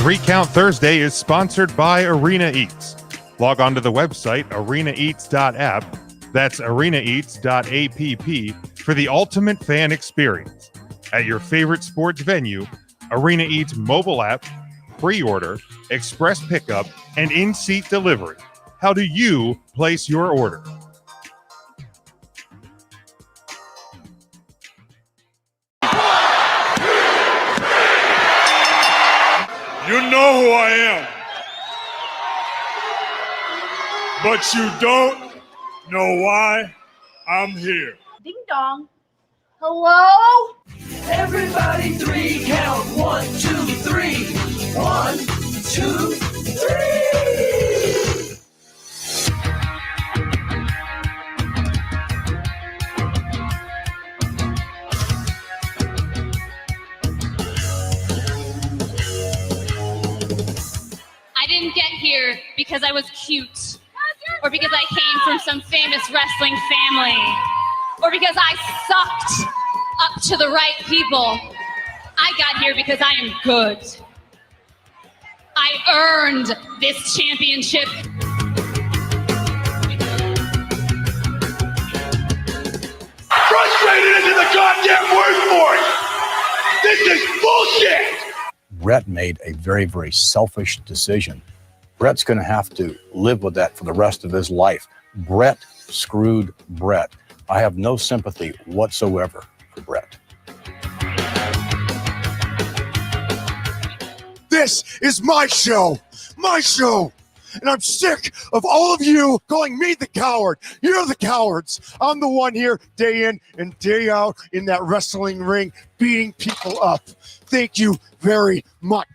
3 Count Thursday is sponsored by Arena Eats. Log on to the website arenaeats.app. That's arenaeats.app for the ultimate fan experience. At your favorite sports venue, Arena Eats mobile app, pre-order, express pickup, and in-seat delivery. How do you place your order? You know who I am, but you don't know why I'm here. Ding dong. Hello? Everybody 3 count. 1, 2, 3. 1, 2, 3. I didn't get here because I was cute, or because I came from some famous wrestling family, or because I sucked up to the right people. I got here because I am good. I earned this championship. Frustrated into the goddamn word for it. This is bullshit. Brett made a very, very selfish decision. Brett's going to have to live with that for the rest of his life. Brett screwed Brett. I have no sympathy whatsoever for Brett. This is my show, and I'm sick of all of you calling me the coward. You're the cowards. I'm the one here day in and day out in that wrestling ring beating people up. Thank you very much.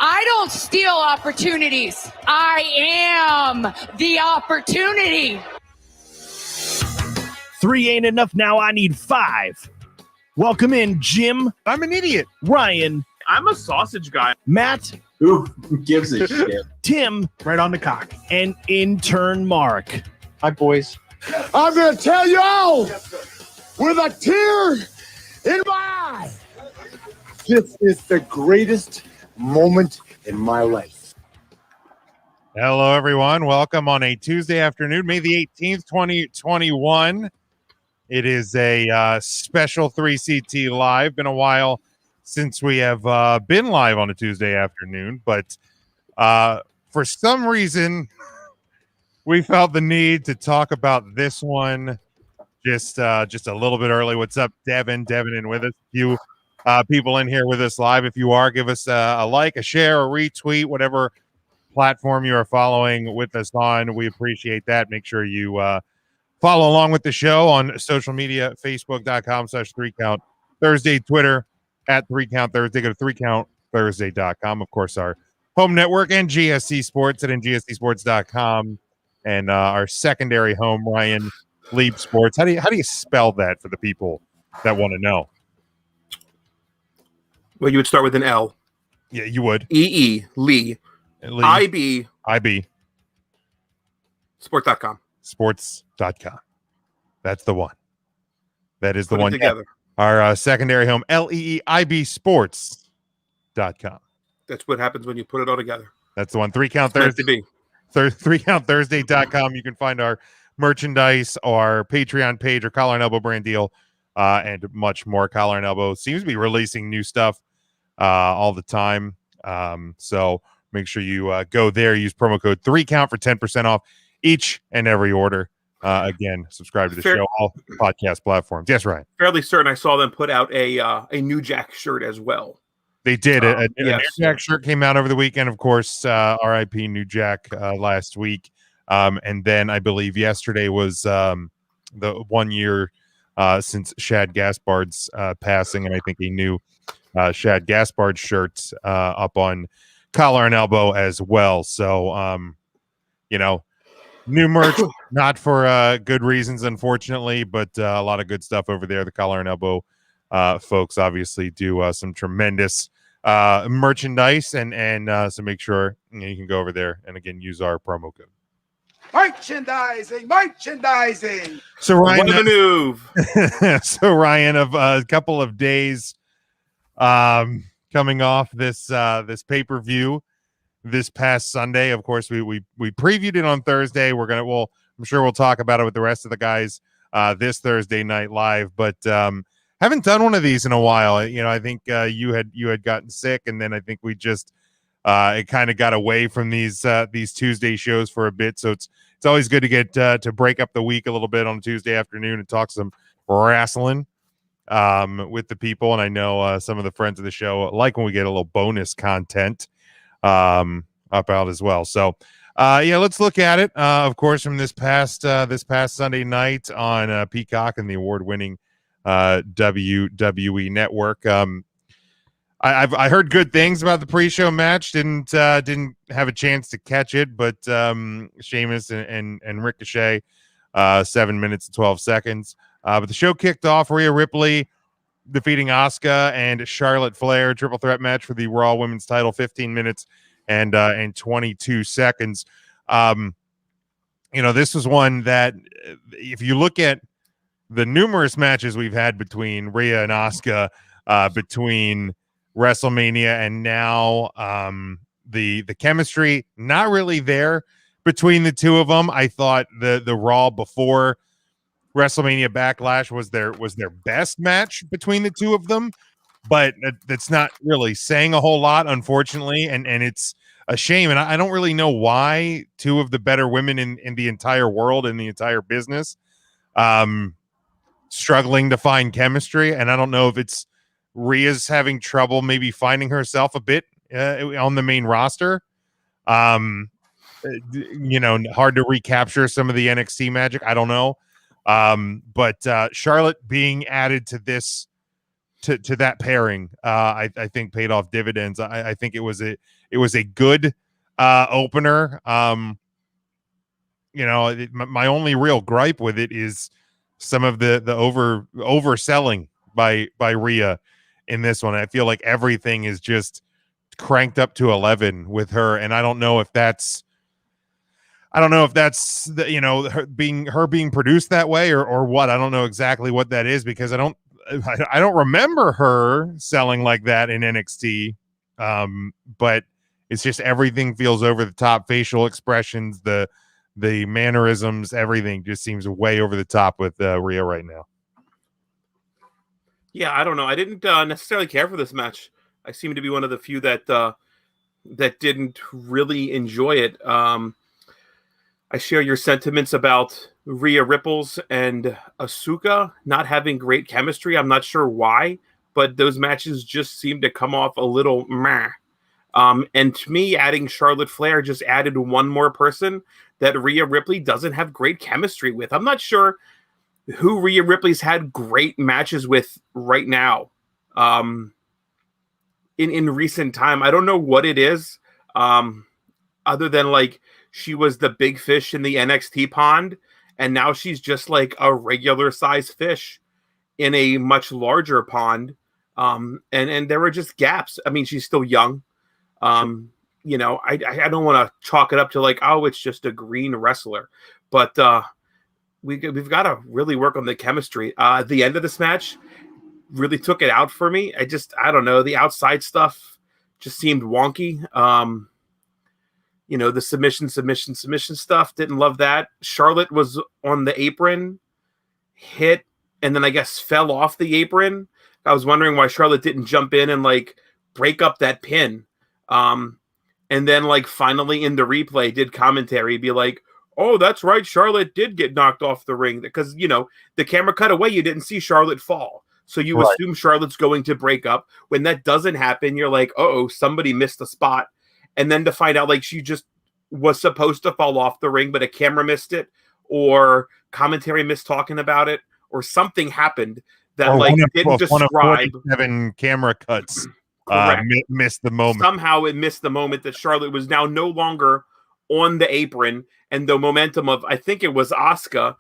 I don't steal opportunities. I am the opportunity. 3 ain't enough now. I need 5. Welcome in, Jim. I'm an idiot. Ryan. I'm a sausage guy. Matt. Who gives a shit? Tim. Right on the cock. And intern Mark. Hi, boys. I'm going to tell y'all with a tear in my eye. This is the greatest moment in my life. Hello, everyone. Welcome on a Tuesday afternoon, May the 18th, 2021. It is a special 3CT live. Been a while since we have been live on a Tuesday afternoon, but for some reason, we felt the need to talk about this one just a little bit early. What's up, Devin? Devin in with us. A few people in here with us live. If you are, give us a like, a share, a retweet, whatever platform you are following with us on. We appreciate that. Make sure you follow along with the show on social media, facebook.com/3count Thursday, Twitter @3count Thursday. Go to 3countthursday.com. Of course, our home network and GSC Sports at ngscsports.com. And our secondary home, Ryan, Leap Sports. How do you spell that for the people that want to know? Well, you would start with an L. Yeah, you would. Lee. IB. Sport.com. Sports.com. That's the one. That is the Put it one. together. Our secondary home, LEEIBsports.com. That's what happens when you put it all together. That's the one. 3 Count Thursday. 3countthursday.com. You can find our merchandise, our Patreon page, our Collar and Elbow brand deal, and much more. Collar and Elbow seems to be releasing new stuff all the time. So make sure you go there. Use promo code 3count for 10% off each and every order. Again, subscribe to the show, all podcast platforms. Yes, Ryan. Fairly certain I saw them put out a New Jack shirt as well. They did. A yes. New Jack shirt came out over the weekend. Of course, RIP New Jack last week. And then I believe yesterday was the 1 year since Shad Gaspard's passing. And I think a new Shad Gaspard shirt up on Collar and Elbow as well. So, new merch, not for good reasons, unfortunately, but a lot of good stuff over there. The Collar and Elbow folks obviously do some tremendous merchandise, and so make sure you can go over there and again use our promo code. Merchandising. So Ryan, What a move! so Ryan, of a couple of days Coming off this pay-per-view this past Sunday. Of course, we previewed it on Thursday. I'm sure we'll talk about it with the rest of the guys this Thursday night live, but haven't done one of these in a while. I think you had gotten sick, and then I think we just it kind of got away from these Tuesday shows for a bit. So it's always good to get to break up the week a little bit on a Tuesday afternoon and talk some wrestling with the people. And I know some of the friends of the show like when we get a little bonus content up out as well. So let's look at it. Of course, from this past Sunday night on Peacock and the award-winning WWE Network. I heard good things about the pre-show match. Didn't have a chance to catch it, but Sheamus and Ricochet, 7 minutes and 12 seconds. But the show kicked off. Rhea Ripley defeating Asuka and Charlotte Flair, triple threat match for the Raw Women's title, 15 minutes and 22 seconds. This was one that, if you look at the numerous matches we've had between Rhea and Asuka, between WrestleMania and now, the chemistry not really there between the two of them. I thought the Raw before WrestleMania Backlash was their best match between the two of them, but that's not really saying a whole lot, unfortunately, and it's a shame. And I don't really know why two of the better women in the entire world, in the entire business, struggling to find chemistry. And I don't know if it's Rhea's having trouble maybe finding herself a bit on the main roster. Hard to recapture some of the NXT magic. I don't know. But Charlotte being added to this, to that pairing, I think paid off dividends. I think it was a good opener. My only real gripe with it is some of the overselling by Rhea in this one. I feel like everything is just cranked up to 11 with her, and I don't know if that's her being produced that way or what. I don't know exactly what that is, because I don't remember her selling like that in NXT. But it's just everything feels over the top. Facial expressions, the mannerisms, everything just seems way over the top with Rhea right now. Yeah, I don't know. I didn't necessarily care for this match. I seem to be one of the few that didn't really enjoy it. I share your sentiments about Rhea Ripples and Asuka not having great chemistry. I'm not sure why, but those matches just seem to come off a little meh. And to me, adding Charlotte Flair just added one more person that Rhea Ripley doesn't have great chemistry with. I'm not sure who Rhea Ripley's had great matches with right now. In recent time, I don't know what it is. Other than like she was the big fish in the NXT pond, and now she's just like a regular size fish in a much larger pond. And there were just gaps. I mean, she's still young. I don't want to chalk it up to like, oh, it's just a green wrestler, but we've got to really work on the chemistry. The end of this match really took it out for me. I don't know. The outside stuff just seemed wonky. The submission stuff, didn't love that. Charlotte was on the apron, hit, and then I guess fell off the apron. I was wondering why Charlotte didn't jump in and like break up that pin. And then like finally in the replay did commentary be like, oh, that's right, Charlotte did get knocked off the ring, because the camera cut away, you didn't see Charlotte fall, so you assume Charlotte's going to break up. When that doesn't happen, you're like, oh, somebody missed a spot. And then to find out like she just was supposed to fall off the ring, but a camera missed it, or commentary missed talking about it, or something happened that didn't describe. 7 camera cuts missed the moment. Somehow it missed the moment that Charlotte was now no longer on the apron, and the momentum of, I think it was Asuka,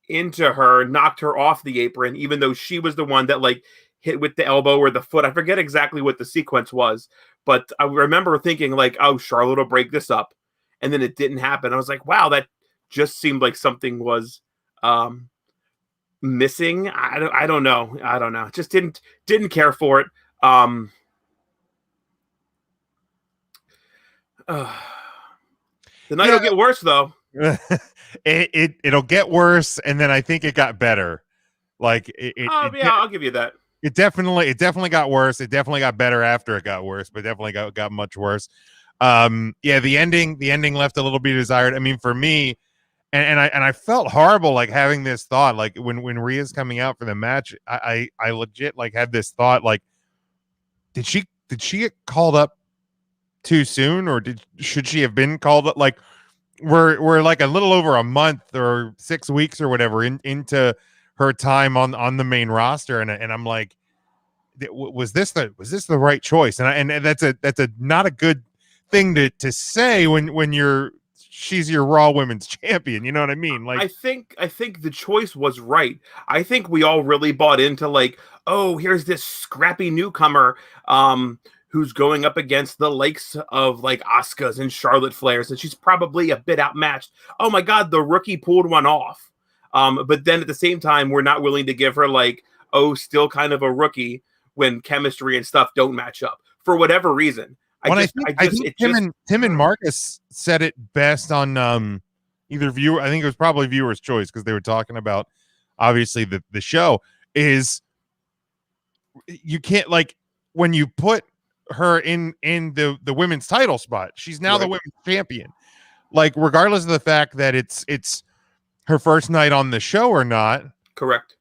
into her knocked her off the apron, even though she was the one that like hit with the elbow or the foot. I forget exactly what the sequence was, but I remember thinking like, oh, Charlotte will break this up, and then it didn't happen. I was like, wow, that just seemed like something was missing. I don't know. Just didn't care for it. The night will get worse, though. It'll get worse, and then I think it got better. Like I'll give you that. It definitely got worse. It definitely got better after it got worse, but definitely got much worse. The ending left a little bit desired. I mean, for me, and I felt horrible like having this thought, like when Rhea's coming out for the match, I legit like had this thought, like, did she get called up too soon, or should she have been called up? Like, we're like a little over a month or 6 weeks or whatever into her time on the main roster, and I'm like, was this the right choice? And that's a not a good thing to say when she's your Raw Women's Champion. You know what I mean? Like, I think the choice was right. I think we all really bought into, like, oh, here's this scrappy newcomer who's going up against the likes of like Asuka's and Charlotte Flair's, and she's probably a bit outmatched. Oh my God, the rookie pulled one off. But then at the same time, we're not willing to give her like, oh, still kind of a rookie when chemistry and stuff don't match up for whatever reason. I think Tim and Marcus said it best on either viewer. I think it was probably Viewer's Choice, because they were talking about obviously the show is, you can't, like, when you put her in the women's title spot, she's now the women's champion. Like, regardless of the fact that it's her first night on the show or not. Correct.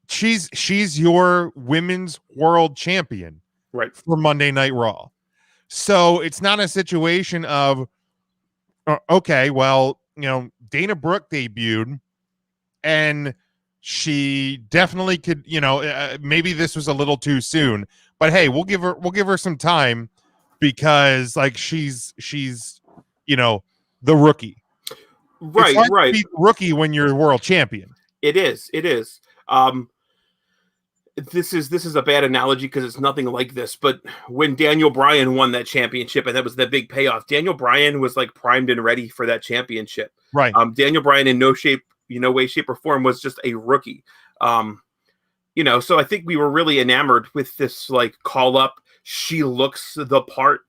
She's your women's world champion, right, for Monday Night Raw. So it's not a situation of, okay, well, Dana Brooke debuted and she definitely could, maybe this was a little too soon, but hey, we'll give her some time, because like she's the rookie. Right, it's hard right. to be the rookie when you're world champion. It is. This is a bad analogy because it's nothing like this, but when Daniel Bryan won that championship, and that was the big payoff, Daniel Bryan was like primed and ready for that championship. Right. Daniel Bryan in no way, shape, or form was just a rookie. So I think we were really enamored with this like call up. She looks the part.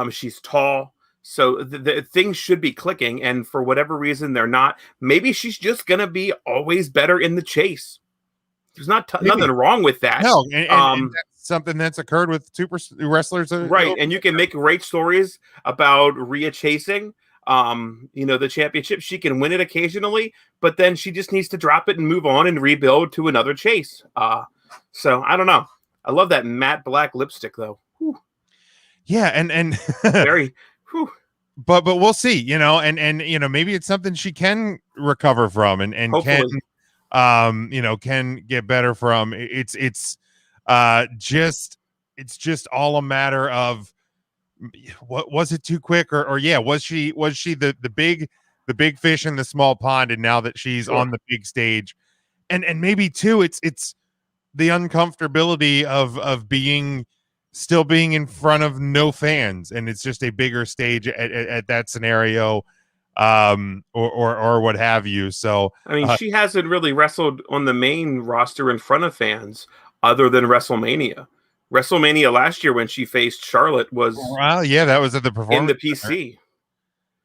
She's tall. So the things should be clicking, and for whatever reason, they're not. Maybe she's just going to be always better in the chase. There's nothing wrong with that. No, and that's something that's occurred with super wrestlers. Right, and you can make great stories about Rhea chasing, the championship. She can win it occasionally, but then she just needs to drop it and move on and rebuild to another chase. So I don't know. I love that matte black lipstick, though. Whew. Yeah, and very. Whew. But we'll see. And maybe it's something she can recover from, and hopefully can get better from. It's just all a matter of, what was it too quick, or was she the big fish in the small pond, and now that she's on the big stage, and maybe too it's the uncomfortability of still being in front of no fans, and it's just a bigger stage at that scenario, or what have you. So I mean, she hasn't really wrestled on the main roster in front of fans other than WrestleMania. WrestleMania last year, when she faced Charlotte, was that was at the performance in the PC.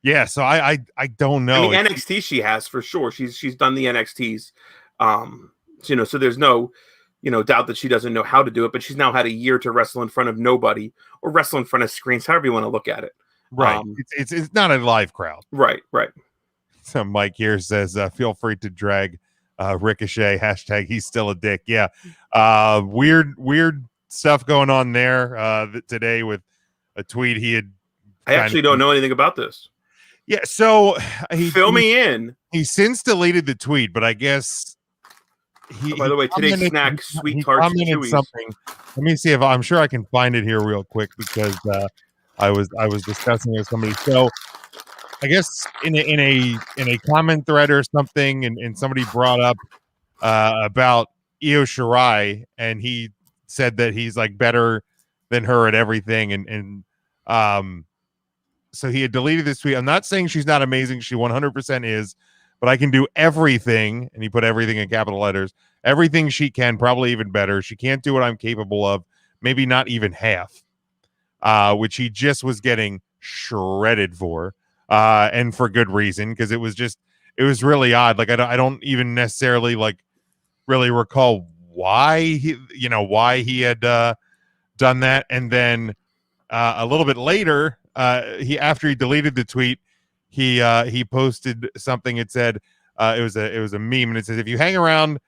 Yeah, so I don't know. I mean, NXT she has for sure. She's done the NXTs. So there's no doubt that she doesn't know how to do it, but she's now had a year to wrestle in front of nobody, or wrestle in front of screens, however you want to look at it. Right. It's not a live crowd. Right. So Mike here says, feel free to drag Ricochet, # he's still a dick. Yeah. Weird stuff going on there today with a tweet he had. I actually don't know anything about this. Yeah. So fill me in. He since deleted the tweet, but I guess by the way, today's snack, sweet tarts and chewies. Something. Let me see if I'm sure I can find it here real quick, because I was discussing it with somebody. So I guess in a comment thread or something, and somebody brought up about Io Shirai, and he said that he's like better than her at everything, and so he had deleted this tweet. I'm not saying she's not amazing; she 100% is, but I can do everything, and he put everything in capital letters. Everything she can, probably even better. She can't do what I'm capable of, maybe not even half, which he just was getting shredded for, and for good reason, because it was really odd. Like I don't even necessarily like really recall why he had done that. And then a little bit later, after he deleted the tweet, he posted something. It said it was a meme, and it says, if you hang around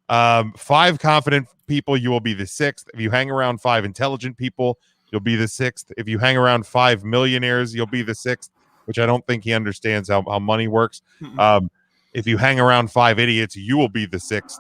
5 confident people, you will be the 6th. If you hang around 5 intelligent people, you'll be the 6th. If you hang around 5 millionaires, you'll be the 6th, which I don't think he understands how money works. If you hang around 5 idiots, you will be the 6th.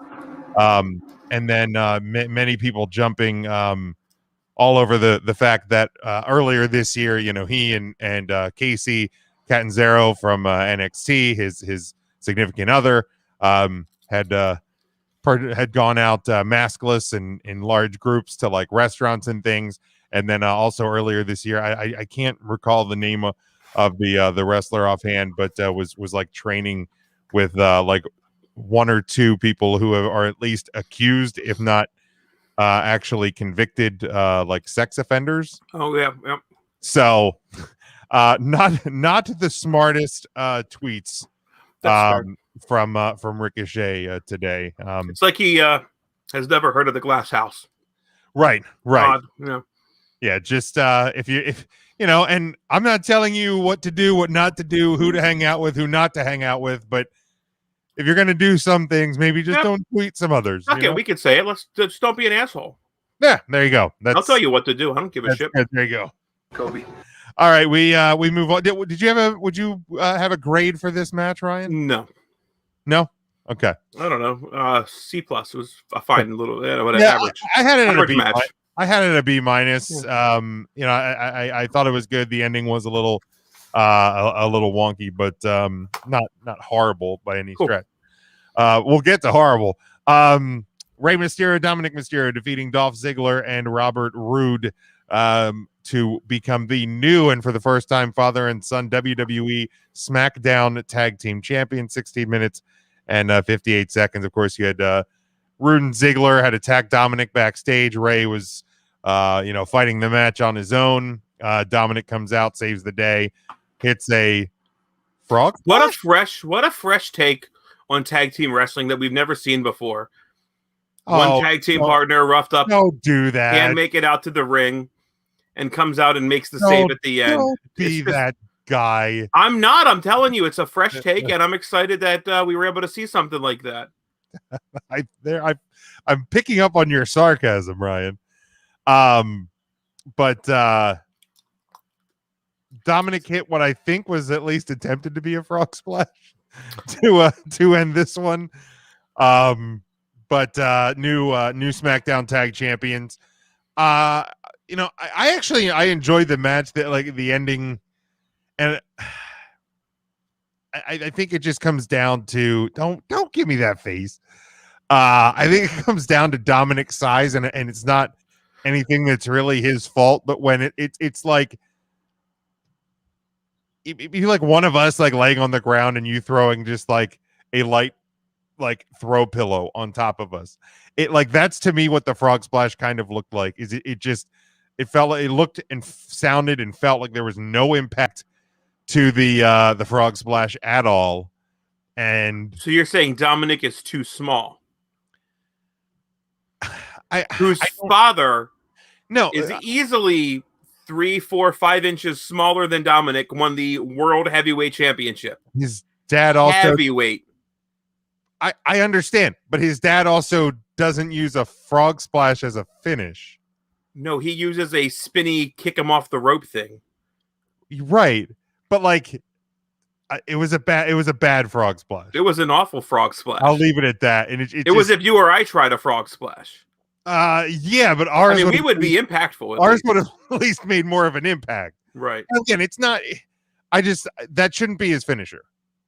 And then many people jumping all over the fact that earlier this year, he and Casey Catanzaro from NXT, his significant other, had gone out maskless and in large groups to like restaurants and things. And then also earlier this year, I can't recall the name of the wrestler offhand, but was like training with like 1 or 2 people who are at least accused, if not actually convicted, like sex offenders. Oh yeah. So not the smartest tweets from Ricochet today. It's like he has never heard of the Glass House. Right. Yeah. Just if and I'm not telling you what to do, what not to do, who to hang out with, who not to hang out with, but if you're going to do some things, maybe just don't tweet some others. Okay, we could say it. Let's just don't be an asshole. Yeah, there you go. I'll tell you what to do. I don't give a shit. There you go. Kobe. All right, we move on. Would you have a grade for this match, Ryan? No. Okay. I don't know. C+. It was a fine little average. I had it at a B match. I had it at a B minus. I thought it was good. The ending was a little wonky, but not horrible by any stretch. We'll get to horrible. Rey Mysterio, Dominic Mysterio defeating Dolph Ziggler and Robert Roode to become the new and for the first time father and son WWE Smackdown Tag Team Champion. 16 minutes and 58 seconds. Of course, you had Roode and Ziggler had attacked Dominic backstage. Rey was fighting the match on his own. Dominic comes out, saves the day, hits a frog. What a fresh take on tag team wrestling that we've never seen before. One tag team partner roughed up. Don't do that. Can't make it out to the ring and comes out and makes the save at the end. Don't be that guy. I'm not. I'm telling you, it's a fresh take, and I'm excited that we were able to see something like that. I'm picking up on your sarcasm, Ryan. But Dominic hit what I think was at least attempted to be a frog splash to end this one. But new SmackDown Tag Champions. I enjoyed the match, that like the ending, and I think it just comes down to don't give me that face. I think it comes down to Dominic's size, and it's not anything that's really his fault. But when it's like, if you like one of us like laying on the ground and you throwing just like a light like throw pillow on top of us, it like that's to me what the frog splash kind of looked like. Is it looked and sounded and felt like there was no impact to the frog splash at all. And so you're saying Dominic is too small? Whose father is easily 3, 4, 5 inches smaller than Dominic, won the World Heavyweight Championship. His dad also heavyweight. I understand, but his dad also doesn't use a frog splash as a finish. No, he uses a spinny kick him off the rope thing. Right, but like it was a bad frog splash. It was an awful frog splash. I'll leave it at that. And it was if you or I tried a frog splash. Yeah, but ours. we would be impactful. Ours would have at least made more of an impact. Right. Again, it's not. That shouldn't be his finisher.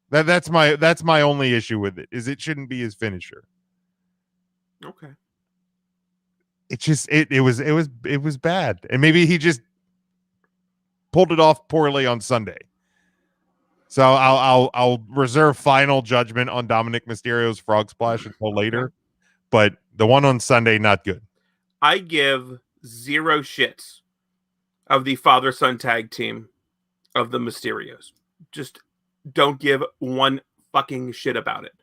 That's my only issue with it. Is it shouldn't be his finisher. Okay. It just it was bad, and maybe he just pulled it off poorly on Sunday. So I'll reserve final judgment on Dominic Mysterio's frog splash until later, but the one on Sunday not good. I give zero shits of the father-son tag team of the Mysterios. Just don't give one fucking shit about it.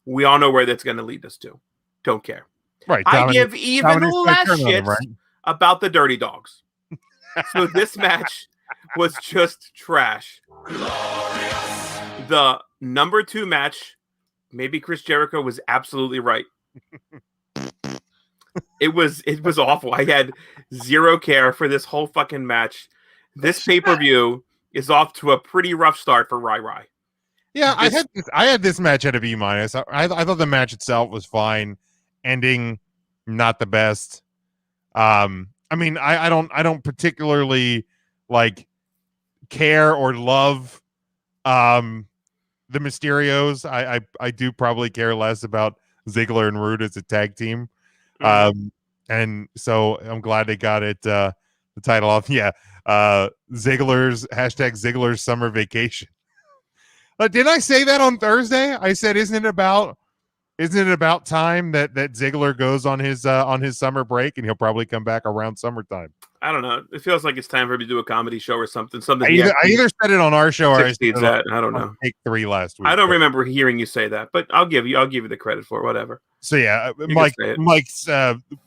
We all know where that's going to lead us to. Don't care. Right. I give even less shits right? about the Dirty Dogs. So this match was just trash. The number 2 match, maybe Chris Jericho was absolutely right. It was awful. I had zero care for this whole fucking match. This pay-per-view is off to a pretty rough start for Rai. Yeah, I had this match at a B-. I thought the match itself was fine. Ending not the best. I mean, I don't particularly like care or love the Mysterios. I do probably care less about Ziggler and Rude as a tag team. And so I'm glad they got it the title off. Yeah. Ziggler's summer vacation. Didn't I say that on Thursday? I said, isn't it about time that Ziggler goes on his summer break, and he'll probably come back around summertime? I don't know. It feels like it's time for him to do a comedy show or something. I either said it on our show or I said it I don't know. Take 3 last week. I don't remember hearing you say that, but I'll give you the credit for it, whatever. So yeah, Mike's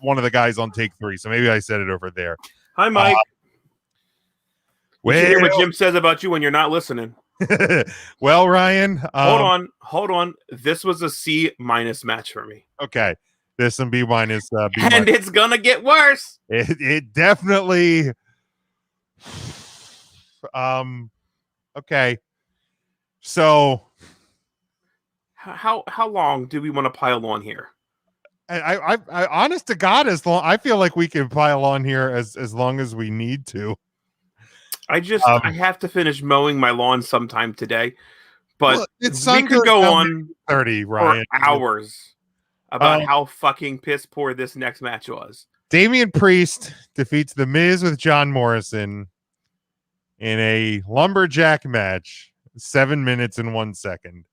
one of the guys on Take 3, so maybe I said it over there. Hi, Mike. You hear what Jim says about you when you're not listening. Well, Ryan, hold on. This was a C- match for me. Okay, this and B-. And it's gonna get worse. It definitely. Okay. So, how long do we want to pile on here? I honest to God, I feel like we can pile on here as long as we need to. I have to finish mowing my lawn sometime today, but we could go on 30 Ryan for hours about how fucking piss poor this next match was. Damian Priest defeats The Miz with John Morrison in a lumberjack match, 7 minutes and 1 second.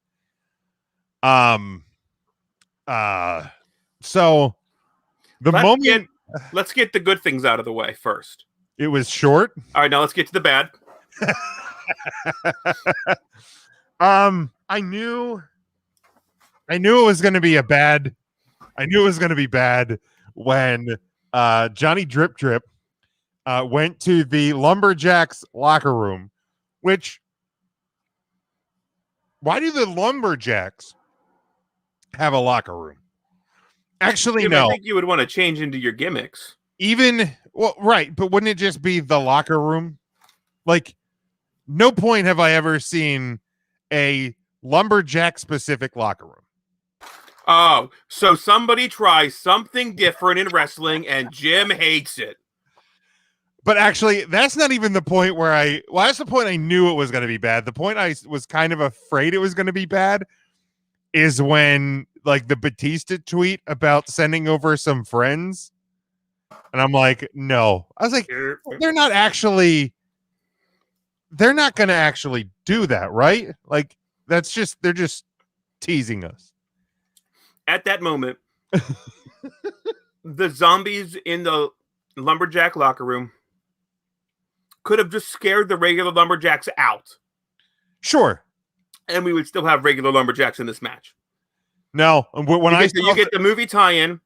So let's get the good things out of the way first. It was short. All right, now let's get to the bad. I knew it was going to be bad. I knew it was going to be bad when Johnny Drip Drip went to the Lumberjacks locker room, which, why do the Lumberjacks have a locker room? Actually, no. I think you would want to change into your gimmicks. Right, but wouldn't it just be the locker room? Like, no point have I ever seen a lumberjack specific locker room. Oh, so somebody tries something different in wrestling and Jim hates it. But actually, that's not even the point where that's the point I knew it was going to be bad. The point I was kind of afraid it was going to be bad is when, like, the Batista tweet about sending over some friends. And I'm like, no. I was like, they're not going to actually do that, right? Like, they're just teasing us. At that moment, the zombies in the lumberjack locker room could have just scared the regular lumberjacks out. Sure. And we would still have regular lumberjacks in this match. No. When you get the movie tie-in,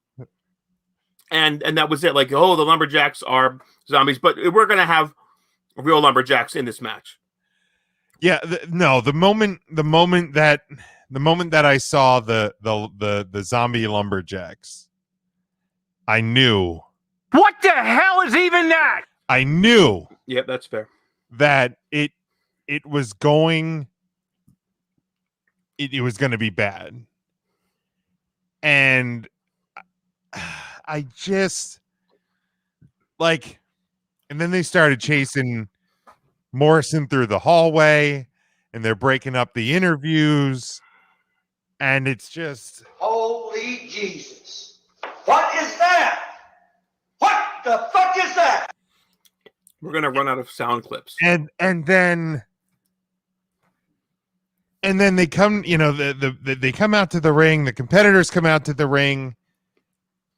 and that was it. Like, oh, the lumberjacks are zombies, but we're going to have real lumberjacks in this match. Yeah, the moment that I saw the zombie lumberjacks, I knew. What the hell is even that? I knew. Yep, that's fair. That it was going. It was going to be bad, and I just like, and then they started chasing Morrison through the hallway, and they're breaking up the interviews, and it's just, holy Jesus. What is that? What the fuck is that? We're going to run out of sound clips. And then they come, they come out to the ring, the competitors come out to the ring,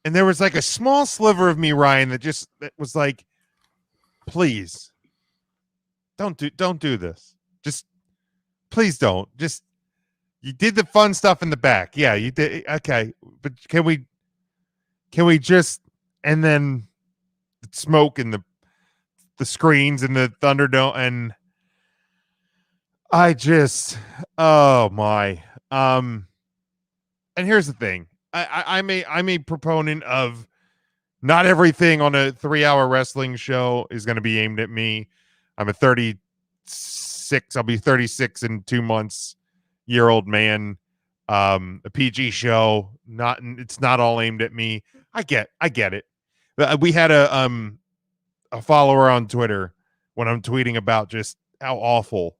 And there was like a small sliver of me, Ryan, that was like, please don't do this. Just please don't. Just you did the fun stuff in the back. Yeah, you did. Okay. But can we just, and then the smoke and the screens and the Thunderdome, and I just, oh my. And here's the thing. I'm a proponent of not everything on a 3-hour wrestling show is going to be aimed at me. I'm a 36. I'll be 36 in 2 months. Year-old man. A PG show. It's not all aimed at me. I get it. We had a follower on Twitter when I'm tweeting about just how awful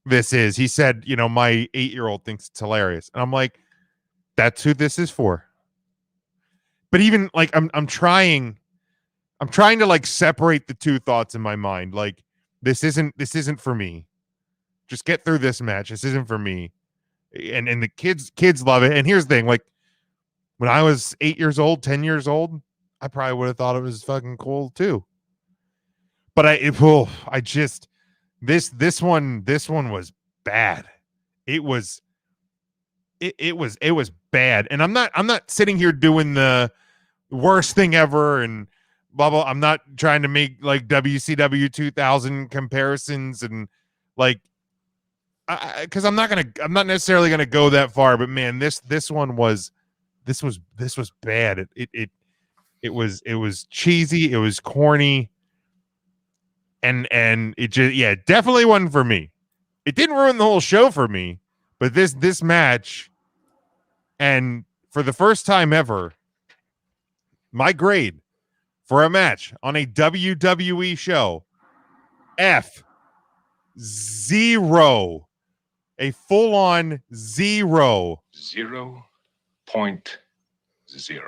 this is. He said, my 8-year-old thinks it's hilarious, and I'm like, that's who this is for. But even like I'm trying to like separate the two thoughts in my mind. Like this isn't for me. Just get through this match. This isn't for me. And the kids love it. And here's the thing, like when I was 8 years old, 10 years old, I probably would have thought it was fucking cool too. But this one was bad. It was bad. And I'm not sitting here doing the worst thing ever and blah blah. I'm not trying to make like WCW 2000 comparisons and like because I'm not necessarily gonna go that far. But man, this was bad. It was cheesy. It was corny. And it just definitely wasn't for me. It didn't ruin the whole show for me, but this match, and for the first time ever, my grade for a match on a WWE show, F0, a full-on 0. 0.0.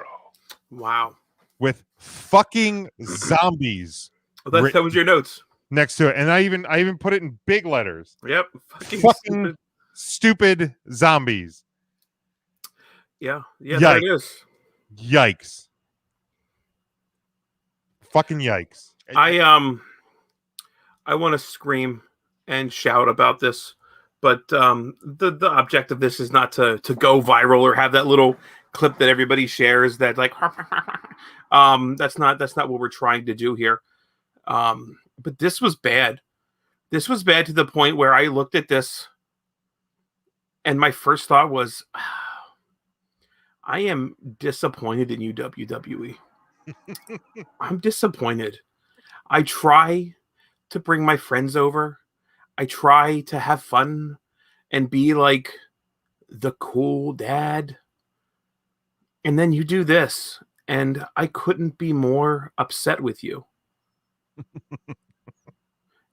Wow. With fucking zombies. Well, that was your notes next to it, and I even put it in big letters. Yep. Fucking stupid zombies. Yeah, there it is. Yikes. Fucking yikes. I want to scream and shout about this, but the object of this is not to go viral or have that little clip that everybody shares that like that's not what we're trying to do here. But this was bad. This was bad to the point where I looked at this and my first thought was, I am disappointed in you, WWE. I'm disappointed. I try to bring my friends over. I try to have fun and be like the cool dad. And then you do this, and I couldn't be more upset with you.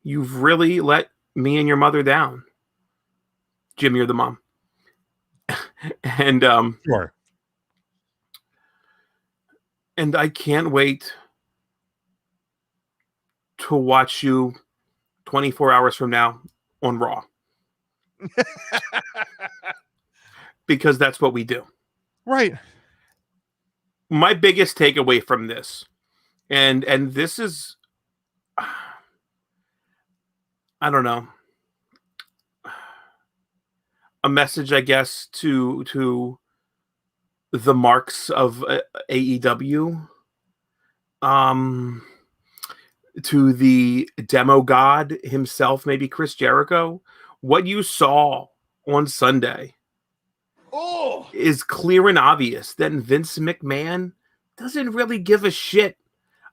You've really let me and your mother down. Jim, you're the mom. And sure. And I can't wait to watch you 24 hours from now on Raw. Because that's what we do. Right. My biggest takeaway from this, and this is, I don't know, a message, I guess, to the marks of AEW, to the demo god himself, maybe Chris Jericho. What you saw on Sunday is clear and obvious that Vince McMahon doesn't really give a shit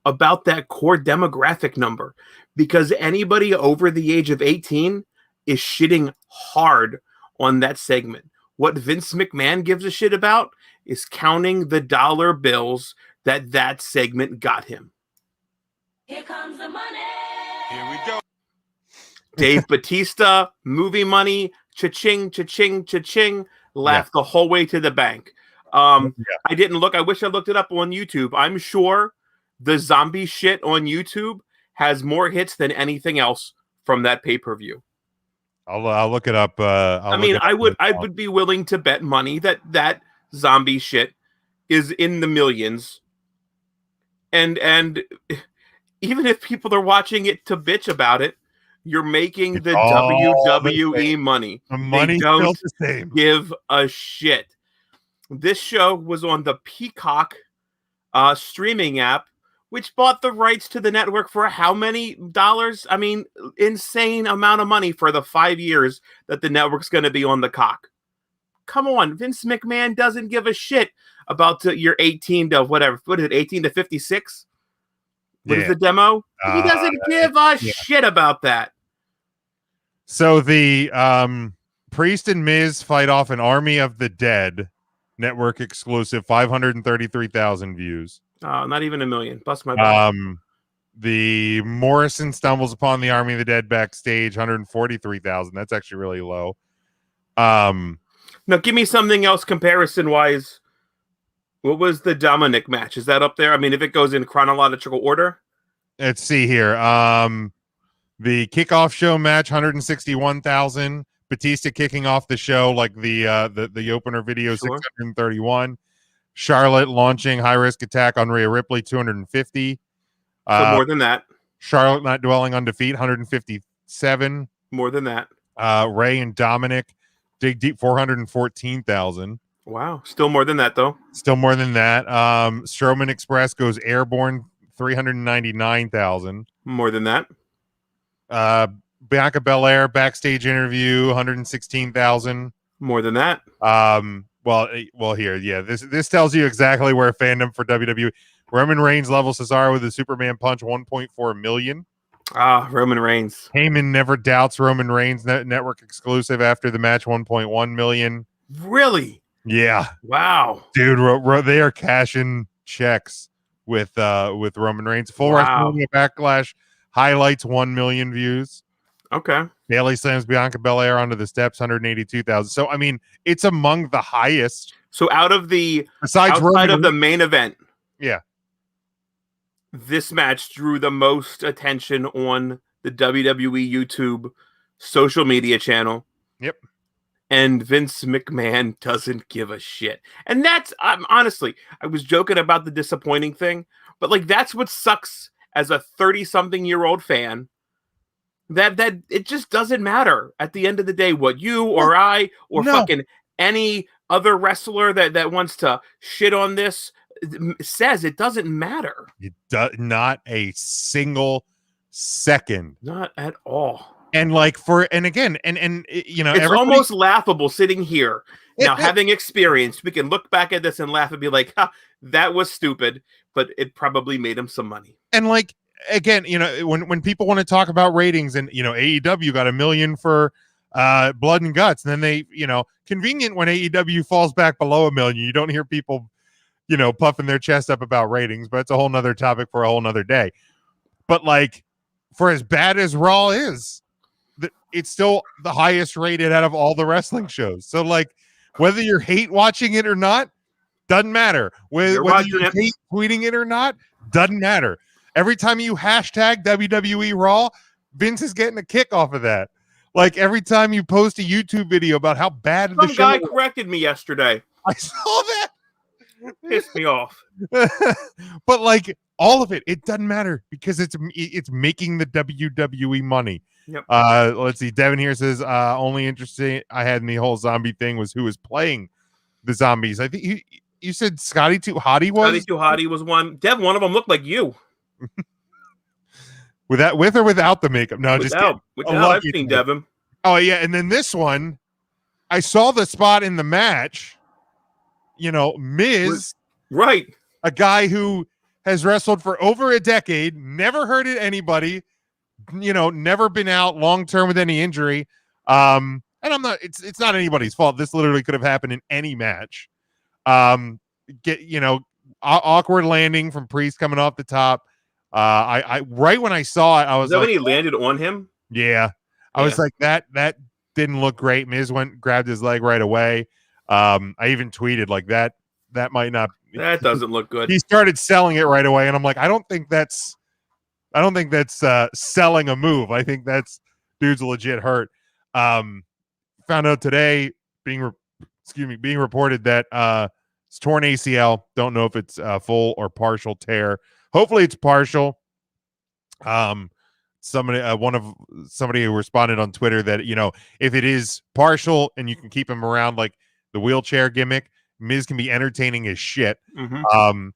about that core demographic number, because anybody over the age of 18 is shitting hard on that segment. What Vince McMahon gives a shit about is counting the dollar bills that segment got him. Here comes the money. Here we go. Dave Bautista, movie money, cha-ching, cha-ching, cha-ching, laughed the whole way to the bank. I didn't look. I wish I looked it up on YouTube. I'm sure the zombie shit on YouTube has more hits than anything else from that pay-per-view. I'll look it up. I would be willing to bet money that zombie shit is in the millions. And even if people are watching it to bitch about it, you're making the WWE money. The money's they don't still the same. give a shit. This show was on the Peacock streaming app, which bought the rights to the network for how many dollars? I mean, insane amount of money for the 5 years that the network's going to be on the cock. Come on, Vince McMahon doesn't give a shit about your 18 to whatever. What is it, 18 to 56? What is the demo? He doesn't give a shit about that. So the Priest and Miz fight off an Army of the Dead network exclusive, 533,000 views. Not even a million. Bust my butt. The Morrison stumbles upon the Army of the Dead backstage, 143,000. That's actually really low. Now, give me something else comparison-wise. What was the Dominic match? Is that up there? I mean, if it goes in chronological order. Let's see here. The kickoff show match, 161,000. Batista kicking off the show, like the opener video, 631. Charlotte launching high risk attack on Rhea Ripley, 250. So more than that. Charlotte not dwelling on defeat, 157. More than that. Ray and Dominic dig deep, 414,000. Wow, still more than that though. Still more than that. Strowman Express goes airborne, 399,000. More than that. Bianca Belair backstage interview, 116,000. More than that. Well, here, yeah. This tells you exactly where fandom for WWE. Roman Reigns levels Cesaro with a Superman punch, 1.4 million. Roman Reigns. Heyman never doubts Roman Reigns network exclusive after the match, 1.1 million. Really? Yeah. Wow. Dude, they are cashing checks with Roman Reigns. Full WrestleMania Backlash highlights 1 million views. Okay. Bayley slams Bianca Belair onto the steps, 182,000. So I mean, it's among the highest. So outside of the main event, yeah, this match drew the most attention on the WWE YouTube social media channel. Yep. And Vince McMahon doesn't give a shit. And that's honestly, I was joking about the disappointing thing, but like that's what sucks as a 30-something-year-old fan. That it just doesn't matter at the end of the day what you or I or fucking any other wrestler that wants to shit on this says. It doesn't matter. It does not a single second. Not at all. And like again, you know, it's almost laughable sitting here now having experience. We can look back at this and laugh and be like, that was stupid, but it probably made him some money. And like, again, you know, when people want to talk about ratings and, you know, AEW got 1 million for Blood and Guts, and then they, you know, convenient when AEW falls back below 1 million, you don't hear people, you know, puffing their chest up about ratings, but it's a whole nother topic for a whole nother day. But like, for as bad as Raw is, it's still the highest rated out of all the wrestling shows. So like, whether you hate watching it or not, doesn't matter. Whether you hate tweeting it or not, doesn't matter. Every time you hashtag WWE Raw, Vince is getting a kick off of that. Like every time you post a YouTube video about how bad the show Some guy corrected me yesterday. I saw that. Pissed me off. But like all of it, it doesn't matter because it's making the WWE money. Yep. Let's see. Devin here says only interesting I had in the whole zombie thing was who was playing the zombies. I think you said Scotty Too Hottie was. Scotty Too Hottie was one. Dev, one of them looked like you. With or without the makeup? No, without I've seen Devin. Oh yeah, and then this one, I saw the spot in the match. You know, Miz, right? A guy who has wrestled for over a decade, never hurted anybody, you know, never been out long term with any injury. And I'm not. It's not anybody's fault. This literally could have happened in any match. Awkward landing from Priest coming off the top. I right when I saw it, I was Is that like, when he landed on him? Yeah. I was like, that didn't look great. Miz grabbed his leg right away. I even tweeted like that might not. That doesn't look good. He started selling it right away, and I'm like, I don't think that's selling a move. I think that's dude's legit hurt. Found out today being reported that It's torn ACL. Don't know if it's full or partial tear. Hopefully it's partial. Somebody who responded on Twitter that, if it is partial and you can keep him around like the wheelchair gimmick, Miz can be entertaining as shit. But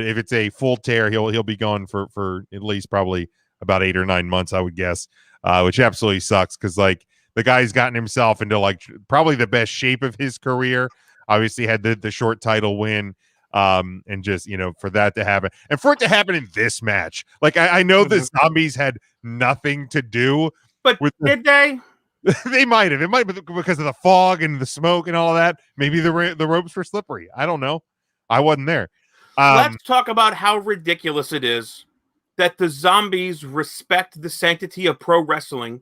if it's a full tear, he'll be gone for at least probably about 8 or 9 months, I would guess, which absolutely sucks because like the guy's gotten himself into like probably the best shape of his career. Obviously had the short title win. And just, for that to happen and for it to happen in this match, like I know the Zombies had nothing to do, but did they? They might have. It might be because of the fog and the smoke and all of that. Maybe the ropes were slippery. I don't know. I wasn't there. Let's talk about how ridiculous it is that the Zombies respect the sanctity of pro wrestling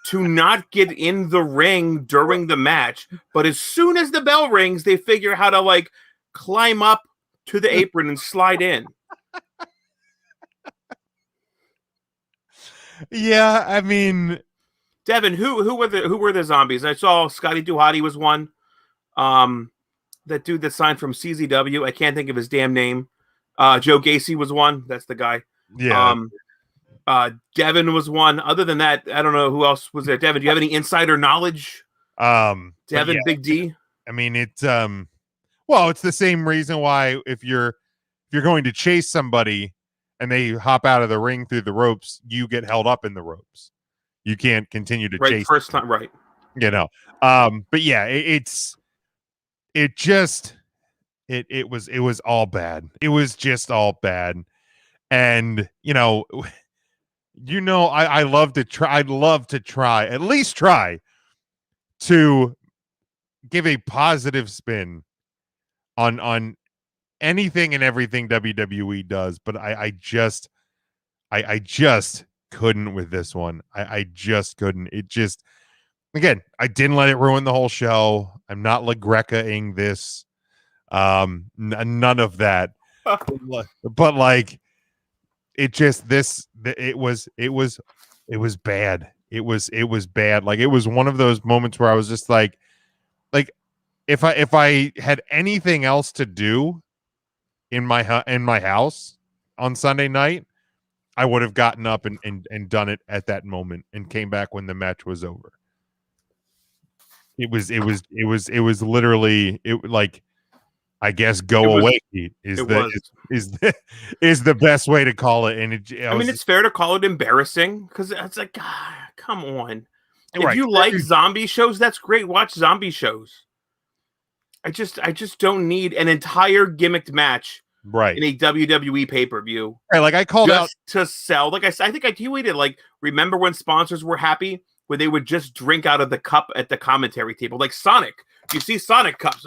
to not get in the ring during the match, but as soon as the bell rings, they figure how to like climb up to the apron and slide in. Yeah, I mean, Devin, who were the Zombies? I saw Scotty Duhati was one. That dude that signed from CZW, I can't think of his damn name. Joe Gacy was one. That's the guy. Yeah. Devin was one. Other than that, I don't know who else was there. Devin, do you have any insider knowledge? Devin, yeah, Big D. I mean, it's well, it's the same reason why if you're going to chase somebody and they hop out of the ring through the ropes, you get held up in the ropes. You can't continue to chase first time, right? But yeah, it was all bad. It was just all bad. And I love to try. I'd love to try, at least try to give a positive spin on anything and everything WWE does, but I just couldn't with this one. I just couldn't. It just, again, I didn't let it ruin the whole show. I'm not LaGreca-ing this. None of that. But like, it just it was bad. It was bad. Like, it was one of those moments where I was just like if I had anything else to do in my house on Sunday night, I would have gotten up and done it at that moment and came back when the match was over. It was literally like, I guess away is the best way to call it. And it's fair to call it embarrassing because it's like, God, come on. Right. If you like zombie shows, that's great. Watch zombie shows. I just don't need an entire gimmicked match right in a WWE pay-per-view. Right, like I called out to sell. Like I think I tweeted, like, remember when sponsors were happy when they would just drink out of the cup at the commentary table, like Sonic. You see Sonic cups,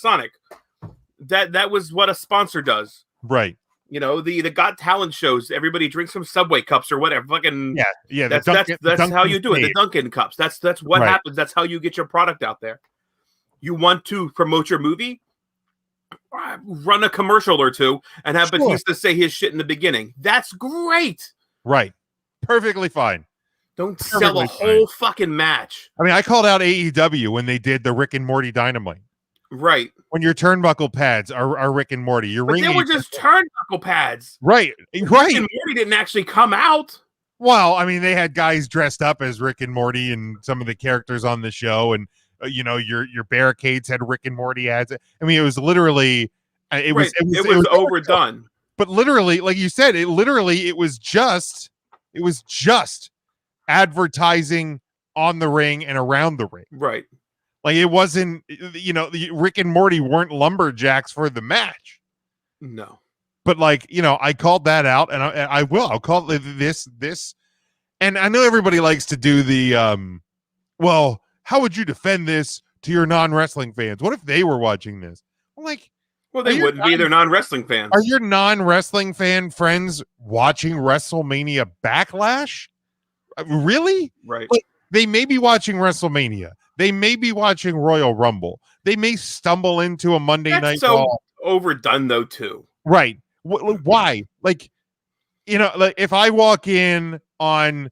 Sonic. That was what a sponsor does, right? The Got Talent shows. Everybody drinks from Subway cups or whatever. Fucking yeah. That's how you do it. The Dunkin' cups. That's what happens. That's how you get your product out there. You want to promote your movie? Run a commercial or two and have Batista say his shit in the beginning. That's great. Right. Perfectly fine. Don't sell a whole fucking match. I mean, I called out AEW when they did the Rick and Morty Dynamite. Right. When your turnbuckle pads are Rick and Morty. But they were just turnbuckle pads. Right. Rick and Morty didn't actually come out. Well, I mean, they had guys dressed up as Rick and Morty and some of the characters on the show, and your barricades had Rick and Morty ads. I mean, it was literally it was overdone. But literally, like you said, it was just advertising on the ring and around the ring. Right. Like, it wasn't, Rick and Morty weren't lumberjacks for the match. No. But like, I called that out, and I'll call this. And I know everybody likes to do the, well, how would you defend this to your non-wrestling fans? What if they were watching this? I'm like, well, they wouldn't be. They're non-wrestling fans. Are your non-wrestling fan friends watching WrestleMania Backlash? Really? Right. Like, they may be watching WrestleMania. They may be watching Royal Rumble. They may stumble into a Monday Night Raw. Overdone though, too. Right. Why? Like, like if I walk in on,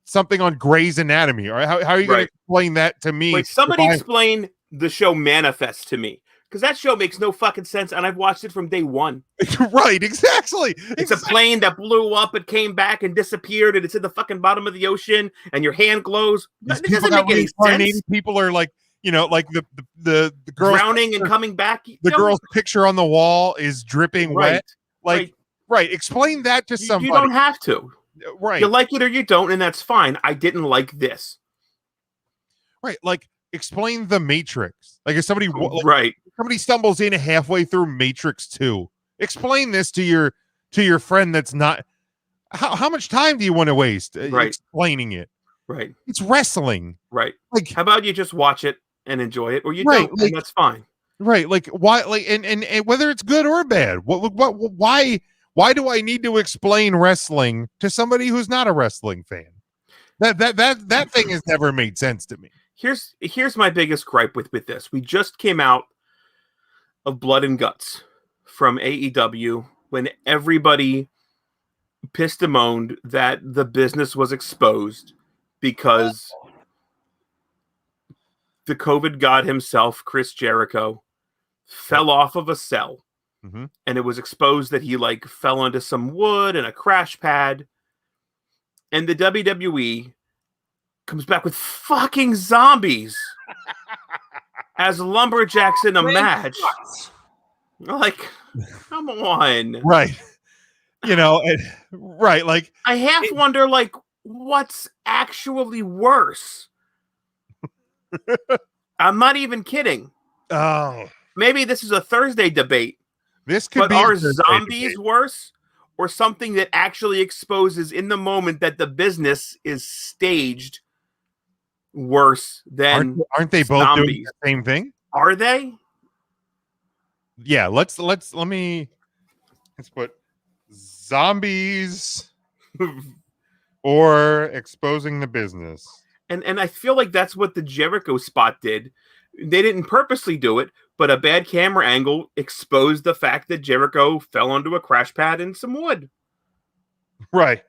something on Grey's Anatomy, or how are you going to explain that to me? Like, somebody explain the show Manifest to me. Because that show makes no fucking sense, and I've watched it from day one. Right, exactly. It's a plane that blew up, it came back and disappeared, and it's in the fucking bottom of the ocean, and your hand glows. It doesn't make any sense. People are like, like the girl drowning and coming back. The girl's picture on the wall is dripping wet. Like, right. Explain that to somebody. You don't have to. Right. You like it or you don't, and that's fine. I didn't like this. Right. Like, explain the Matrix. Like, if somebody somebody stumbles in halfway through Matrix 2, explain this to your friend that's not. How much time do you want to waste explaining it? Right. It's wrestling. Right. Like, how about you just watch it and enjoy it, or you don't, and that's fine. Right. Like, why? Like, and whether it's good or bad. Why do I need to explain wrestling to somebody who's not a wrestling fan? That thing has never made sense to me. Here's my biggest gripe with this. We just came out of Blood and Guts from AEW when everybody pissed and moaned that the business was exposed because the COVID god himself, Chris Jericho, fell off of a cell. Mm-hmm. And it was exposed that he fell onto some wood and a crash pad. And the WWE comes back with fucking zombies as lumberjacks in a match. Like, come on. Right. Right. Like, I half wonder, what's actually worse? I'm not even kidding. Oh. Maybe this is a Thursday debate. This could be. Are zombies worse, or something that actually exposes in the moment that the business is staged worse than? Aren't they both zombies? doing the same thing? Are they? Yeah. Let's put zombies or exposing the business. And I feel like that's what the Jericho spot did. They didn't purposely do it, but a bad camera angle exposed the fact that Jericho fell onto a crash pad in some wood. Right.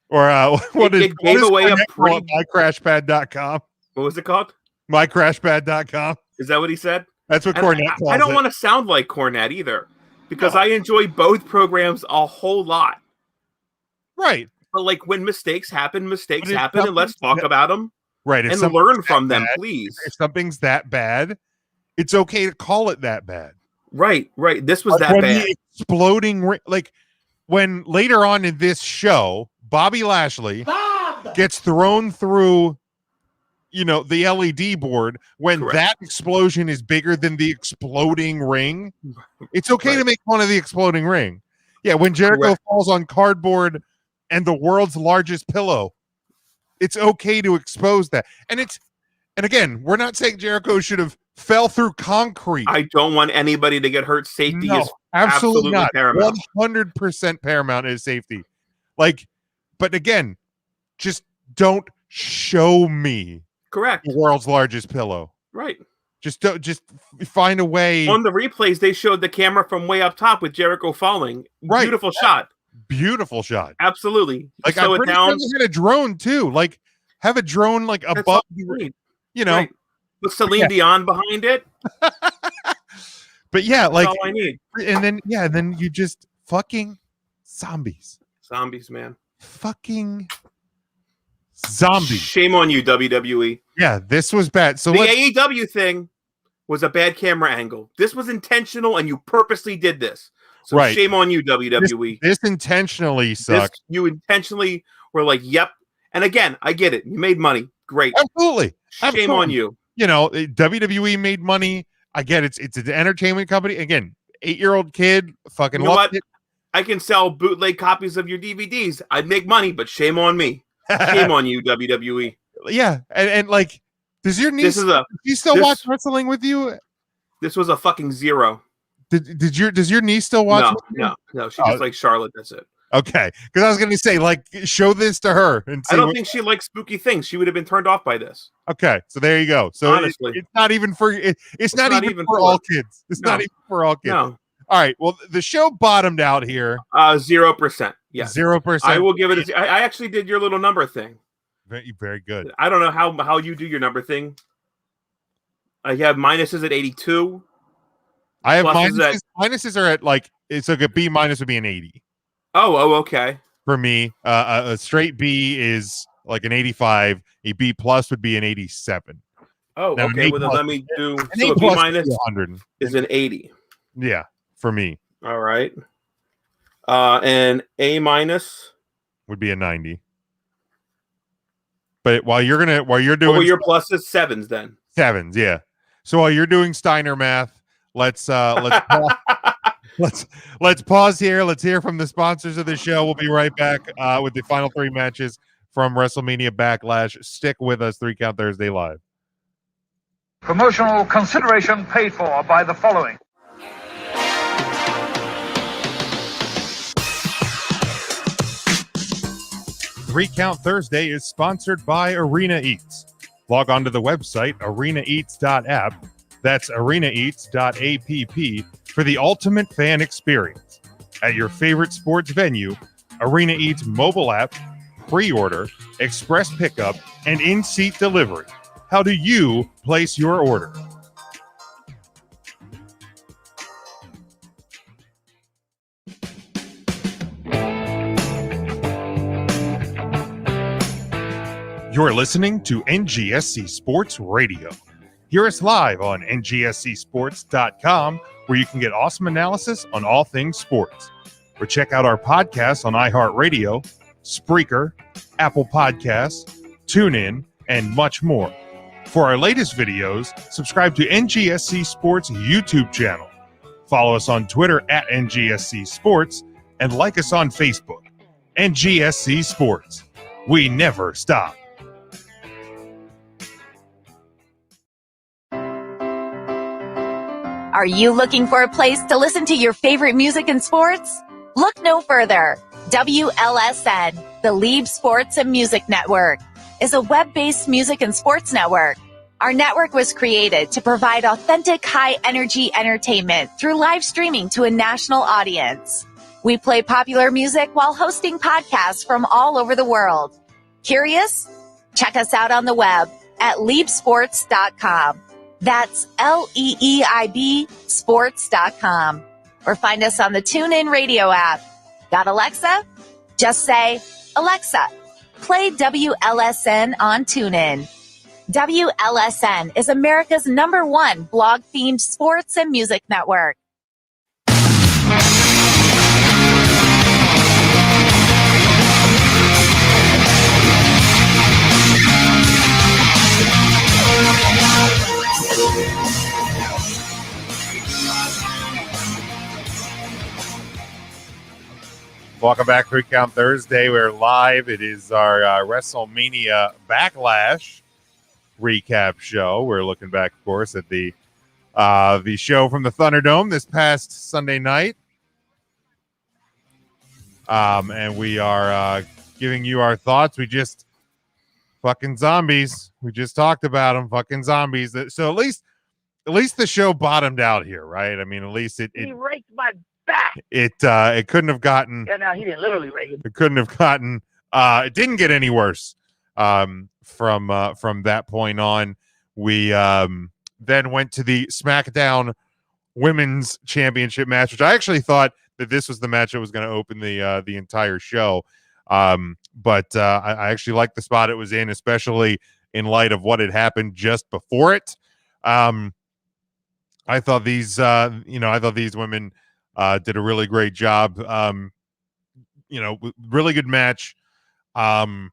Or it gave away a pretty mycrashpad.com. What was it called? Mycrashpad.com. Is that what he said? That's what Cornette calls I don't want to sound like Cornette either, because I enjoy both programs a whole lot. Right. But when mistakes happen, and let's talk about them. Right. And learn from them, please. If something's that bad, it's okay to call it that bad. Right. This was that bad. The exploding when later on in this show, Bobby Lashley gets thrown through, the LED board. When that explosion is bigger than the exploding ring, it's okay to make fun of the exploding ring. Yeah, when Jericho falls on cardboard and the world's largest pillow, it's okay to expose that. And again, we're not saying Jericho should have fell through concrete. I don't want anybody to get hurt. Safety is absolutely not paramount. 100% paramount is safety. But again, just don't show me the world's largest pillow. Right. Just find a way. On the replays, they showed the camera from way up top with Jericho falling. Right. Beautiful shot. Beautiful shot. Absolutely. I'm pretty sure they had a drone too. Have a drone above you. Right. With Celine Dion behind it. But yeah, that's all I need. And then you just fucking zombies. Zombies, man. Fucking zombies. Shame on you, WWE. Yeah, this was bad. So the AEW thing was a bad camera angle. This was intentional, and you purposely did this. So shame on you, WWE. This intentionally sucks. You intentionally were like, yep. And again, I get it. You made money. Great. Absolutely. Shame on you. WWE made money. I get it. It's an entertainment company. Again, 8-year-old kid fucking loved it. I can sell bootleg copies of your DVDs. I'd make money, but shame on me. Shame on you, WWE. Yeah. And does your niece do you still watch wrestling with you? This was a fucking zero. Does your niece still watch? No. She just likes Charlotte. That's it. Okay, because I was going to say, show this to her. And see I don't think she likes spooky things. She would have been turned off by this. Okay, so there you go. So honestly, it's not even for it's not even for all kids. It's not even for all kids. No. All right. Well, the show bottomed out here. 0%. Yeah, 0%. I will give it. I actually did your little number thing. Very good. I don't know how you do your number thing. I have minuses at 82. I have Pluses minuses. Minuses are at like it's like a B minus would be an 80 Oh, okay. for me. A straight B is like an 85. A B plus would be an 87. Oh, Now, okay. Well, then let me do. So A a B plus minus 100 is an 80. Yeah, for me. All right. And A minus would be a 90. But while you're doing what were your pluses? 7s then. 7s, yeah. So while you're doing Steiner math, let's pause here. Let's hear from the sponsors of the show. We'll be right back with the final 3 matches from WrestleMania Backlash. Stick with us. 3 Count Thursday live. Promotional consideration paid for by the following. Three Count Thursday is sponsored by Arena Eats. Log on to the website arenaeats.app. That's arenaeats.app for the ultimate fan experience. At your favorite sports venue, Arena Eats mobile app, pre-order, express pickup, and in-seat delivery. How do you place your order? You're listening to NGSC Sports Radio. Hear us live on ngscsports.com, where you can get awesome analysis on all things sports. Or check out our podcasts on iHeartRadio, Spreaker, Apple Podcasts, TuneIn, and much more. For our latest videos, subscribe to NGSC Sports YouTube channel. Follow us on Twitter at NGSC Sports, and like us on Facebook. NGSC Sports. We never stop. Are you looking for a place to listen to your favorite music and sports? Look no further. WLSN, the Lieb Sports and Music Network, is a web-based music and sports network. Our network was created to provide authentic, high-energy entertainment through live streaming to a national audience. We play popular music while hosting podcasts from all over the world. Curious? Check us out on the web at liebsports.com. That's LEEIB sports.com. Or find us on the TuneIn Radio app. Got Alexa? Just say, Alexa, play WLSN on TuneIn. WLSN is America's #1 blog-themed sports and music network. Welcome back, 3 Count Thursday. We're live. It is our WrestleMania Backlash recap show. We're looking back, of course, at the show from the Thunderdome this past Sunday night. And we are giving you our thoughts. We just fucking zombies. We just talked about them, fucking zombies. So at least the show bottomed out here, right? I mean, at least He raked my back. it couldn't have gotten. Yeah, no, he didn't literally rake it. It couldn't have gotten. It didn't get any worse. From that point on, we then went to the SmackDown Women's Championship match, which I actually thought that this was the match that was going to open the entire show. But I actually liked the spot it was in, especially in light of what had happened just before it. I thought these women did a really great job. Really good match. And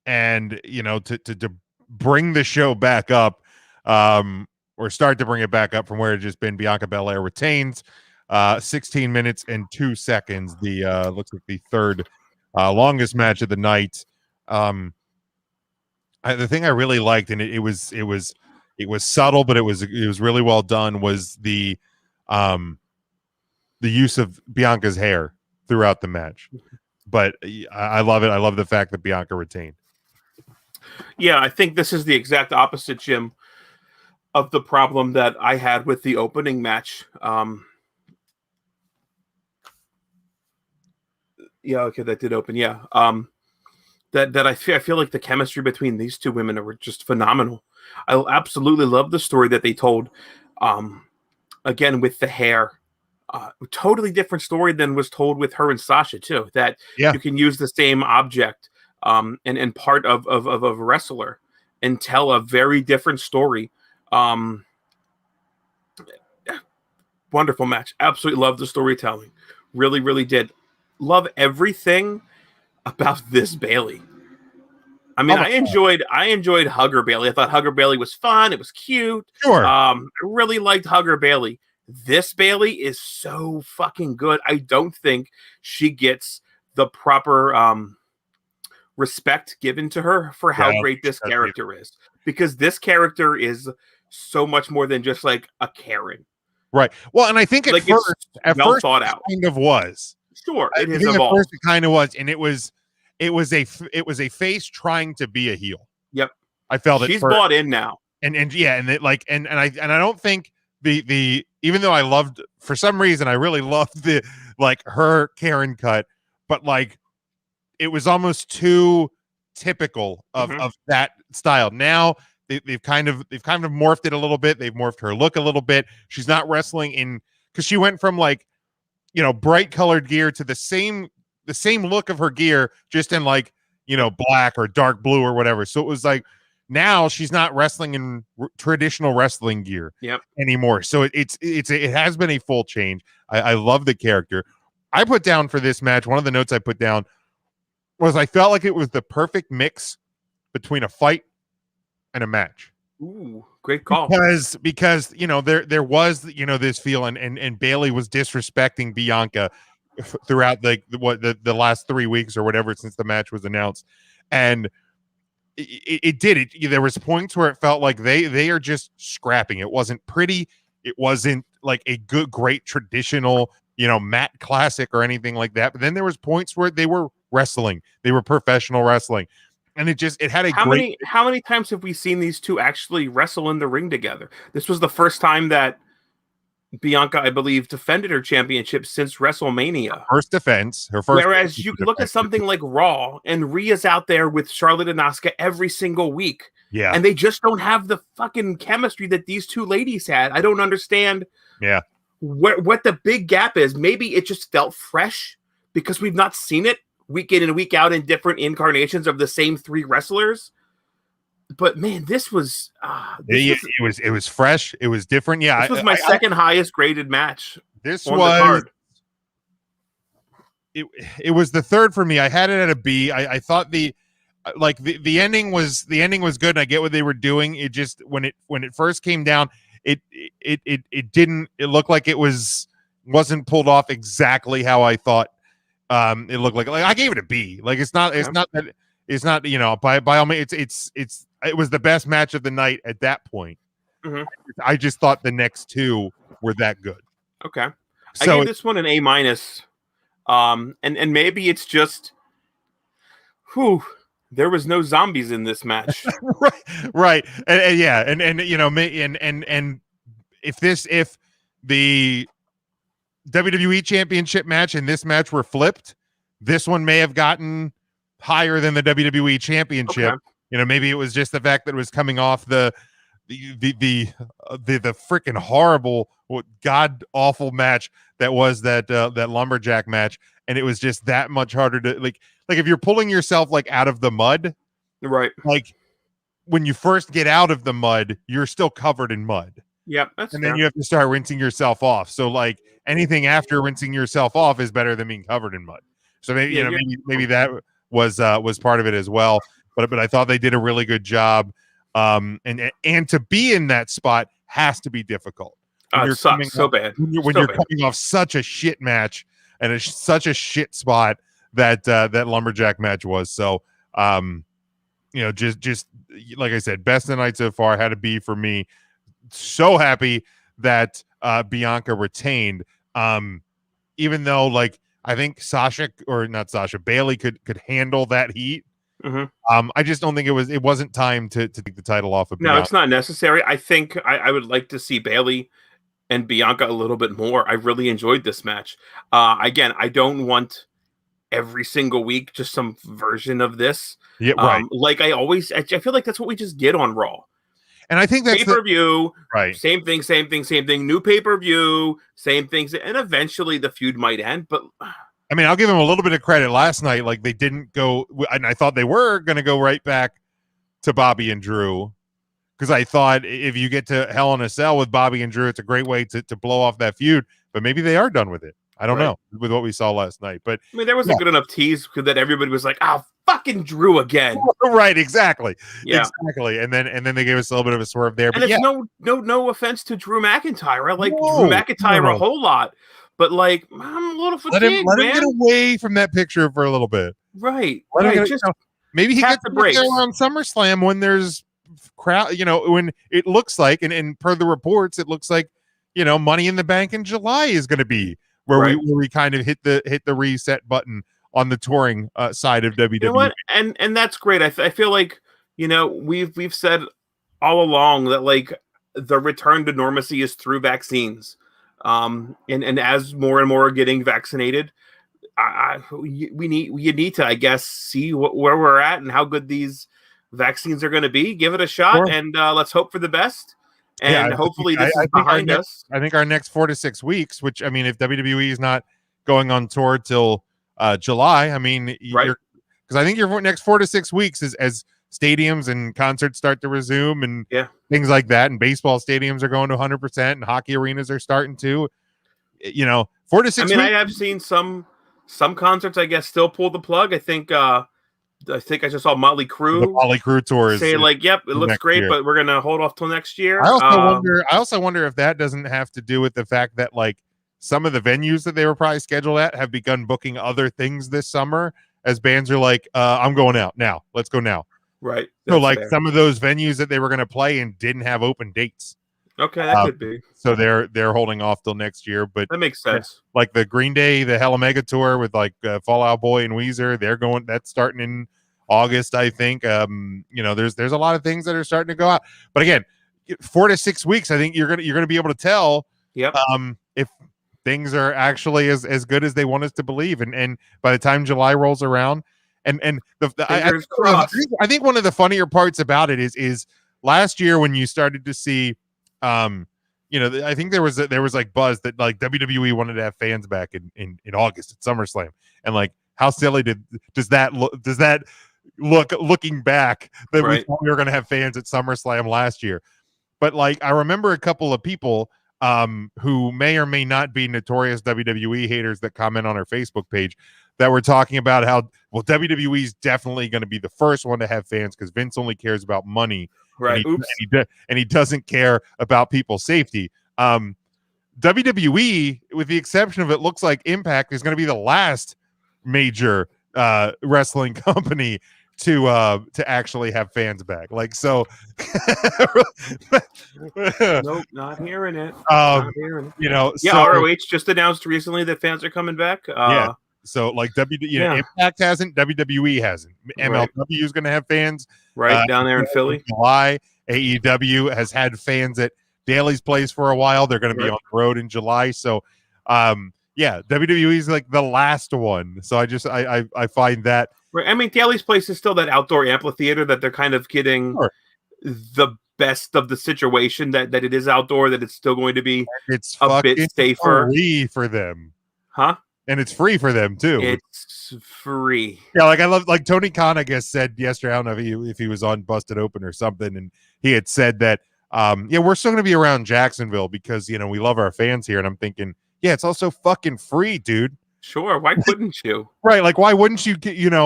to bring the show back up, or start to bring it back up from where it had just been. Bianca Belair retains 16 minutes and 2 seconds. The looks like the third longest match of the night. The thing I really liked, and it was subtle, but it was really well done, was the use of Bianca's hair throughout the match. But I love it. I love the fact that Bianca retained. Yeah, I think this is the exact opposite, Jim, of the problem that I had with the opening match. Yeah, okay, that did open. Yeah, that I feel like the chemistry between these two women were just phenomenal. I absolutely love the story that they told again with the hair. Totally different story than was told with her and Sasha too. That you can use the same object and part of a wrestler and tell a very different story. Wonderful match. Absolutely love the storytelling. Really, really did. Love everything about this Bayley. I mean, I enjoyed Hugger Bayley. I thought Hugger Bayley was fun. It was cute. Sure. I really liked Hugger Bayley. This Bayley is so fucking good. I don't think she gets the proper respect given to her for how great this character is. Because this character is so much more than just like a Karen. Right. Well, and I think at first thought out. Kind of was. Sure, it is evolved. At first it kind of was, and it was a face trying to be a heel. Yep. I felt she's bought in now. And I don't think the even though I loved, for some reason I really loved the her Karen cut, but it was almost too typical of that style. Now they've kind of morphed it a little bit. They've morphed her look a little bit. She's not wrestling in, because she went from bright colored gear to the same look of her gear, just in black or dark blue or whatever. So it was now she's not wrestling in traditional wrestling gear anymore. So it has been a full change. I love the character. I put down for this match, one of the notes I put down was I felt like it was the perfect mix between a fight and a match. Ooh, great call. Because there was this feel, and Bayley was disrespecting Bianca throughout the last 3 weeks or whatever since the match was announced, and it did. There was points where it felt like they are just scrapping. It wasn't pretty. It wasn't like a great traditional mat classic or anything like that. But then there was points where they were wrestling. They were professional wrestling. And it had a how many times have we seen these two actually wrestle in the ring together? This was the first time that Bianca, I believe, defended her championship since WrestleMania. First defense, her first. Whereas you look at something like Raw, and Rhea's out there with Charlotte and Asuka every single week. Yeah. And they just don't have the fucking chemistry that these two ladies had. I don't understand what the big gap is. Maybe it just felt fresh because we've not seen it week in and week out in different incarnations of the same three wrestlers. But man, this was it was fresh. It was different. Yeah, this was my second highest graded match. This was it was the third for me. I had it at a B. I thought the ending was good. And I get what they were doing. It just when it first came down, it didn't. It looked like it wasn't pulled off exactly how I thought. It looked like I gave it a B. It's not by all means. It was the best match of the night at that point. Mm-hmm. I just thought the next two were that good. Okay, so I gave this one an A minus. And maybe it's just, there was no zombies in this match. right, and if the WWE Championship match and this match were flipped, this one may have gotten higher than the WWE Championship. Okay. Maybe it was just the fact that it was coming off the freaking horrible, god awful match that was that lumberjack match, and it was just that much harder to like if you're pulling yourself out of the mud, right? When you first get out of the mud, you're still covered in mud. Yep, that's and fair. Then you have to start rinsing yourself off. So anything after rinsing yourself off is better than being covered in mud. So maybe maybe that was part of it as well. But I thought they did a really good job. And to be in that spot has to be difficult. It sucks so bad. When you're coming off such a shit match and such a shit spot that lumberjack match was. So just like I said, best of the night so far. Had a B for me. So happy that Bianca retained, even though I think Bayley could handle that heat. Mm-hmm. I just don't think it wasn't time to take the title off of Bianca. No, it's not necessary. I think I would like to see Bayley and Bianca a little bit more. I really enjoyed this match. Again, I don't want every single week just some version of this. Yeah, right. I feel like that's what we just get on Raw. And I think that's pay-per-view, right. Same thing. New pay-per-view, same things, and eventually the feud might end. But I mean, I'll give them a little bit of credit. Last night, like they didn't go, and I thought they were going to go right back to Bobby and Drew, because I thought if you get to Hell in a Cell with Bobby and Drew, it's a great way to blow off that feud. But maybe they are done with it. I don't know with what we saw last night. But I mean, there was a good enough tease that everybody was like, "Oh, fucking Drew again." Right, exactly. Yeah. Exactly. And then they gave us a little bit of a swerve there. And but it's no offense to Drew McIntyre. I like Drew McIntyre a whole lot. But like, I'm a little fatigued, let him get away from that picture for a little bit. Right. Maybe he gets the break on SummerSlam when there's crowd. When it looks like, and per the reports, it looks like Money in the Bank in July is going to be where we kind of hit the reset button on the touring side of WWE. You know what? And that's great. I feel like we've said all along that like the return to normalcy is through vaccines. And as more and more are getting vaccinated, you need to, I guess, see where we're at and how good these vaccines are going to be. Give it a shot, and let's hope for the best. And hopefully this is behind us. I think our next 4 to 6 weeks, which I mean, if WWE is not going on tour till July, I mean, because I think your next 4 to 6 weeks is as stadiums and concerts start to resume and things like that, and baseball stadiums are going to 100%, and hockey arenas are starting to, 4 to 6 I mean, weeks. I have seen some concerts, I guess, still pull the plug. I think I just saw Motley Crue. The Motley Crue tour is say like, "Yep, it looks great, but we're gonna hold off till next year." I also wonder if that doesn't have to do with the fact that like some of the venues that they were probably scheduled at have begun booking other things this summer, as bands are like, "I'm going out now. Let's go now." Right. So like some of those venues that they were going to play and didn't have open dates. Okay, that could be. So they're holding off till next year, but that makes sense. Like the Green Day, the Hella Mega tour with like Fall Out Boy and Weezer, that's starting in August, I think. There's a lot of things that are starting to go out. But again, 4 to 6 weeks, I think you're gonna be able to tell if things are actually as good as they want us to believe. And by the time July rolls around, I think one of the funnier parts about it is last year when you started to see I think there was like buzz that like WWE wanted to have fans back in August at SummerSlam, and like how silly does that look looking back that we thought we were going to have fans at SummerSlam last year. But like I remember a couple of people who may or may not be notorious WWE haters that comment on our Facebook page that were talking about how WWE is definitely going to be the first one to have fans because Vince only cares about money. Right. And he doesn't care about people's safety. WWE, with the exception of it looks like Impact, is going to be the last major wrestling company to actually have fans back. Like so. Nope, not hearing it. Not hearing it. ROH just announced recently that fans are coming back. So like Impact hasn't, WWE hasn't. MLW is going to have fans down there in Philly. July. AEW has had fans at Daly's Place for a while. They're going to be on the road in July. So WWE is like the last one. So I find that. Right. I mean, Daly's Place is still that outdoor amphitheater that they're kind of getting the best of the situation that it is outdoor, that it's still going to be a bit safer. Free for them. Huh? And it's free for them too. It's free. Yeah, like I love, like Tony Khan, I guess, said yesterday. I don't know if he was on Busted Open or something, and he had said that, we're still going to be around Jacksonville because we love our fans here. And I'm thinking, it's also fucking free, dude. Sure, why couldn't you? Right, like why wouldn't you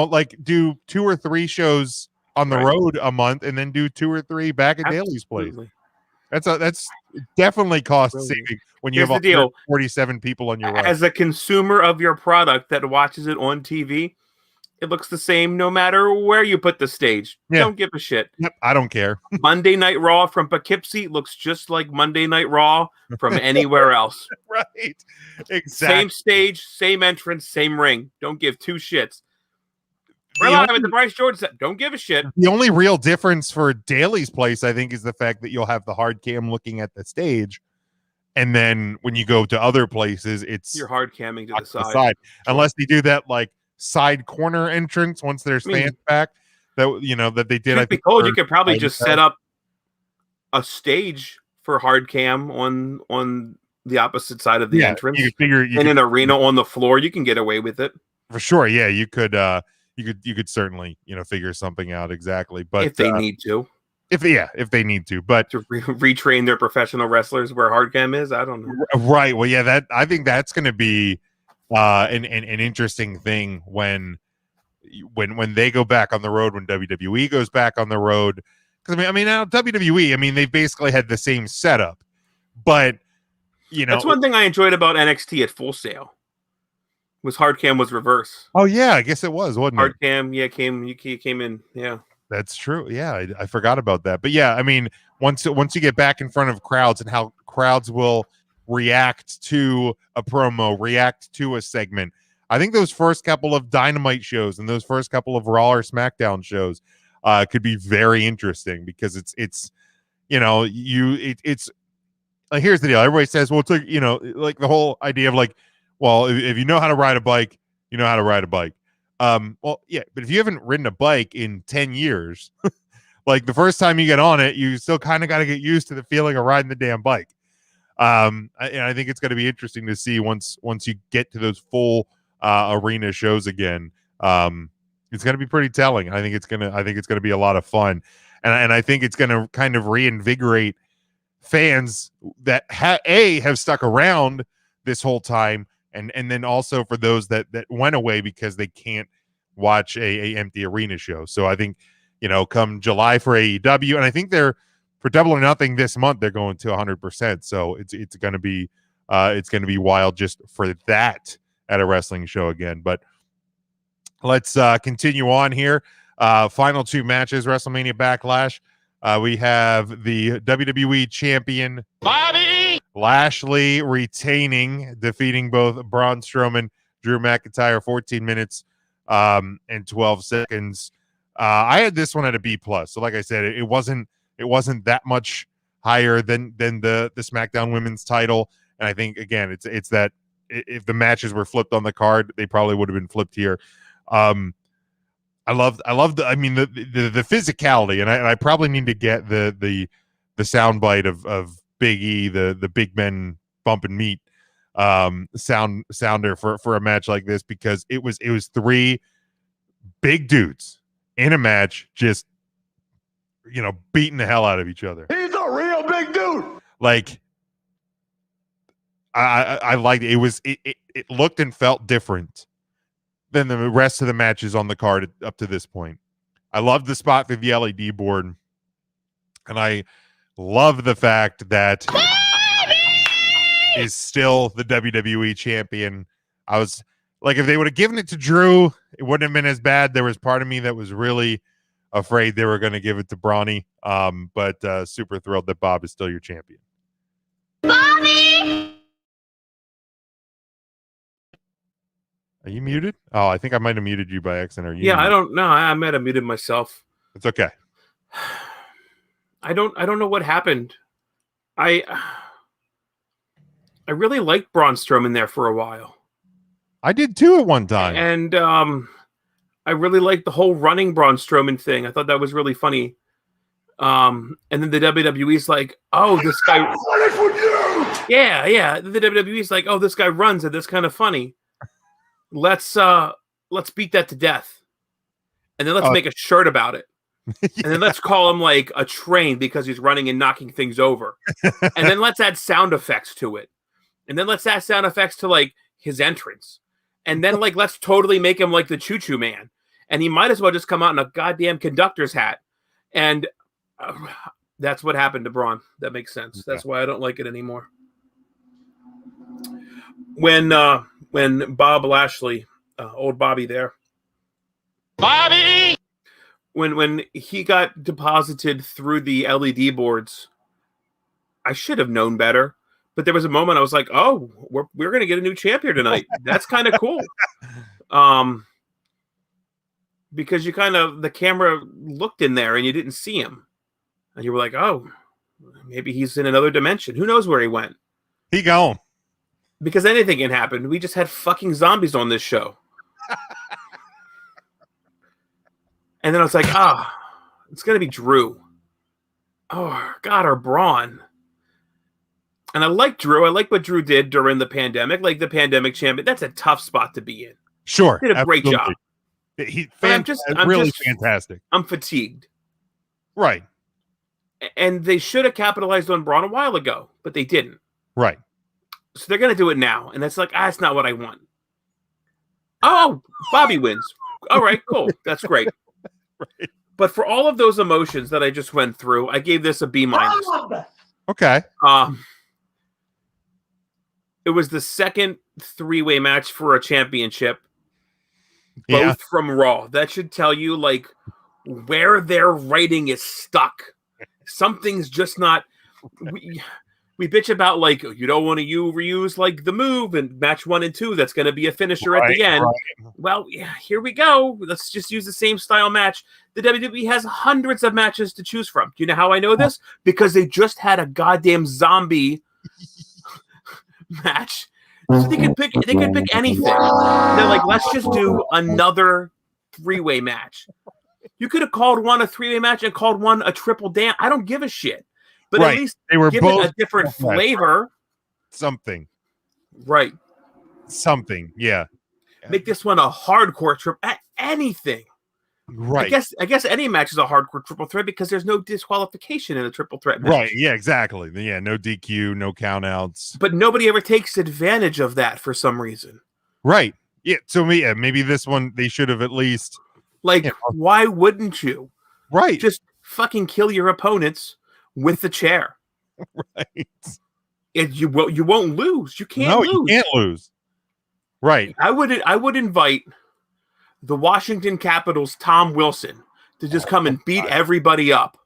like do 2 or 3 shows on the road a month and then do 2 or 3 back at Daly's Place? That's definitely cost saving when you have 47 people on your roster. As a consumer of your product that watches it on TV, it looks the same no matter where you put the stage. Don't give a shit. Yep, I don't care. Monday Night Raw from Poughkeepsie looks just like Monday Night Raw from anywhere else. Right. Exactly. Same stage, same entrance, same ring. Don't give 2 shits. We're live at the Bryce Jordan set. Don't give a shit. The only real difference for Daly's Place, I think, is the fact that you'll have the hard cam looking at the stage. And then when you go to other places, it's you're hard camming to the side. Unless they do that like side corner entrance once there's fans back that that they did. I think you could probably just set up a stage for hard cam on the opposite side of the entrance. You could figure in an arena on the floor, you can get away with it. For sure. Yeah, you could certainly, figure something out exactly. But if they need to. If they need to, but to retrain their professional wrestlers where hard cam is, I don't know. Right. Well, yeah, I think that's going to be an interesting thing when they go back on the road, when WWE goes back on the road. Because I mean, now WWE, they basically had the same setup, but that's one thing I enjoyed about NXT at Full Sail. Was hard cam was reverse. Oh yeah, I guess it was, wasn't hard it? Cam, yeah, came in, yeah. That's true. Yeah, I forgot about that. But yeah, once you get back in front of crowds and how crowds will react to a promo, react to a segment, I think those first couple of Dynamite shows and those first couple of Raw or SmackDown shows could be very interesting because it's like, here's the deal. Everybody says, well, it's like, like the whole idea of like, well, if you know how to ride a bike, you know how to ride a bike. Well, yeah, but if you haven't ridden a bike in 10 years, like the first time you get on it, you still kind of got to get used to the feeling of riding the damn bike. And I think it's going to be interesting to see once you get to those full arena shows again. It's going to be pretty telling. I think it's going to be a lot of fun. And I think it's going to kind of reinvigorate fans that have stuck around this whole time. And then also for those that went away because they can't watch a empty arena show. So I think, come July for AEW, and I think they're for Double or Nothing this month, they're going to 100%. So it's going to be wild just for that at a wrestling show again. But let's continue on here. Final two matches, WrestleMania Backlash. We have the WWE champion Bobby Lashley retaining, defeating both Braun Strowman, Drew McIntyre, 14 minutes and 12 seconds. I had this one at a B+. So like I said, it wasn't that much higher than the SmackDown Women's title. And I think again, it's that if the matches were flipped on the card, they probably would have been flipped here. I love the physicality, and I probably need to get the soundbite of Big E, the big men bumping meat sounder for a match like this, because it was three big dudes in a match, just beating the hell out of each other. He's a real big dude. Like I liked it. It looked and felt different than the rest of the matches on the card up to this point. I love the spot through the LED board, and I love the fact that is still the WWE champion. I was like, if they would have given it to Drew, it wouldn't have been as bad. There was part of me that was really afraid they were going to give it to Brawny, but super thrilled that Bob is still your champion. Bobby! Are you muted? Oh, I think I might have muted you by accident. Are you? Yeah, muted? I don't know. I might have muted myself. It's okay. I don't know what happened. I really liked Braun Strowman there for a while. I did too at one time. And I really liked the whole running Braun Strowman thing. I thought that was really funny. And then the WWE's like, oh, this guy. Yeah. The WWE's like, oh, this guy runs and that's kind of funny. Let's beat that to death. And then let's make a shirt about it. Yeah. And then let's call him like a train because he's running and knocking things over. And then let's add sound effects to it. And then let's add sound effects to like his entrance. And then like let's totally make him like the Choo Choo Man. And he might as well just come out in a goddamn conductor's hat. And that's what happened to Braun. That makes sense. Okay. That's why I don't like it anymore. When Bob Lashley, old Bobby there, Bobby, when he got deposited through the LED boards, I should have known better. But there was a moment I was like, oh, we're going to get a new champion tonight. That's kind of cool. Because the camera looked in there and you didn't see him. And you were like, oh, maybe he's in another dimension. Who knows where he went? He gone. Because anything can happen. We just had fucking zombies on this show. And then I was like, it's going to be Drew. Oh God, or Braun. And I like Drew. I like what Drew did during the pandemic, like the pandemic champion. That's a tough spot to be in. Sure, Did a great job. He But I'm really just fantastic. I'm fatigued. Right. And they should have capitalized on Braun a while ago, but they didn't. Right. So they're gonna do it now, and that's like, that's not what I want. Oh, Bobby wins. All right, cool. That's great. Right. But for all of those emotions that I just went through, I gave this a B-. Okay. It was the second three-way match for a championship, both from Raw. That should tell you like where their writing is stuck. Something's just not. We bitch about like you don't want to reuse like the move in match 1 and 2. That's going to be a finisher at the end. Right. Well, yeah, here we go. Let's just use the same style match. The WWE has hundreds of matches to choose from. Do you know how I know this? Because they just had a goddamn zombie match. So they could pick anything. They're like, let's just do another three-way match. You could have called one a three-way match and called one a triple dance. I don't give a shit. But at least they were give both it a different flavor. Something. Right. Something. Yeah. Make this one a hardcore anything. Right. I guess any match is a hardcore triple threat because there's no disqualification in a triple threat match. Right. Yeah, exactly. Yeah, no DQ, no countouts. But nobody ever takes advantage of that for some reason. Right. Yeah. So maybe this one they should have at least why wouldn't you? Right. Just fucking kill your opponents with the chair. Right. You won't lose. You can't lose. You can't lose. Right. I would invite the Washington Capitals' Tom Wilson to just come and beat everybody up.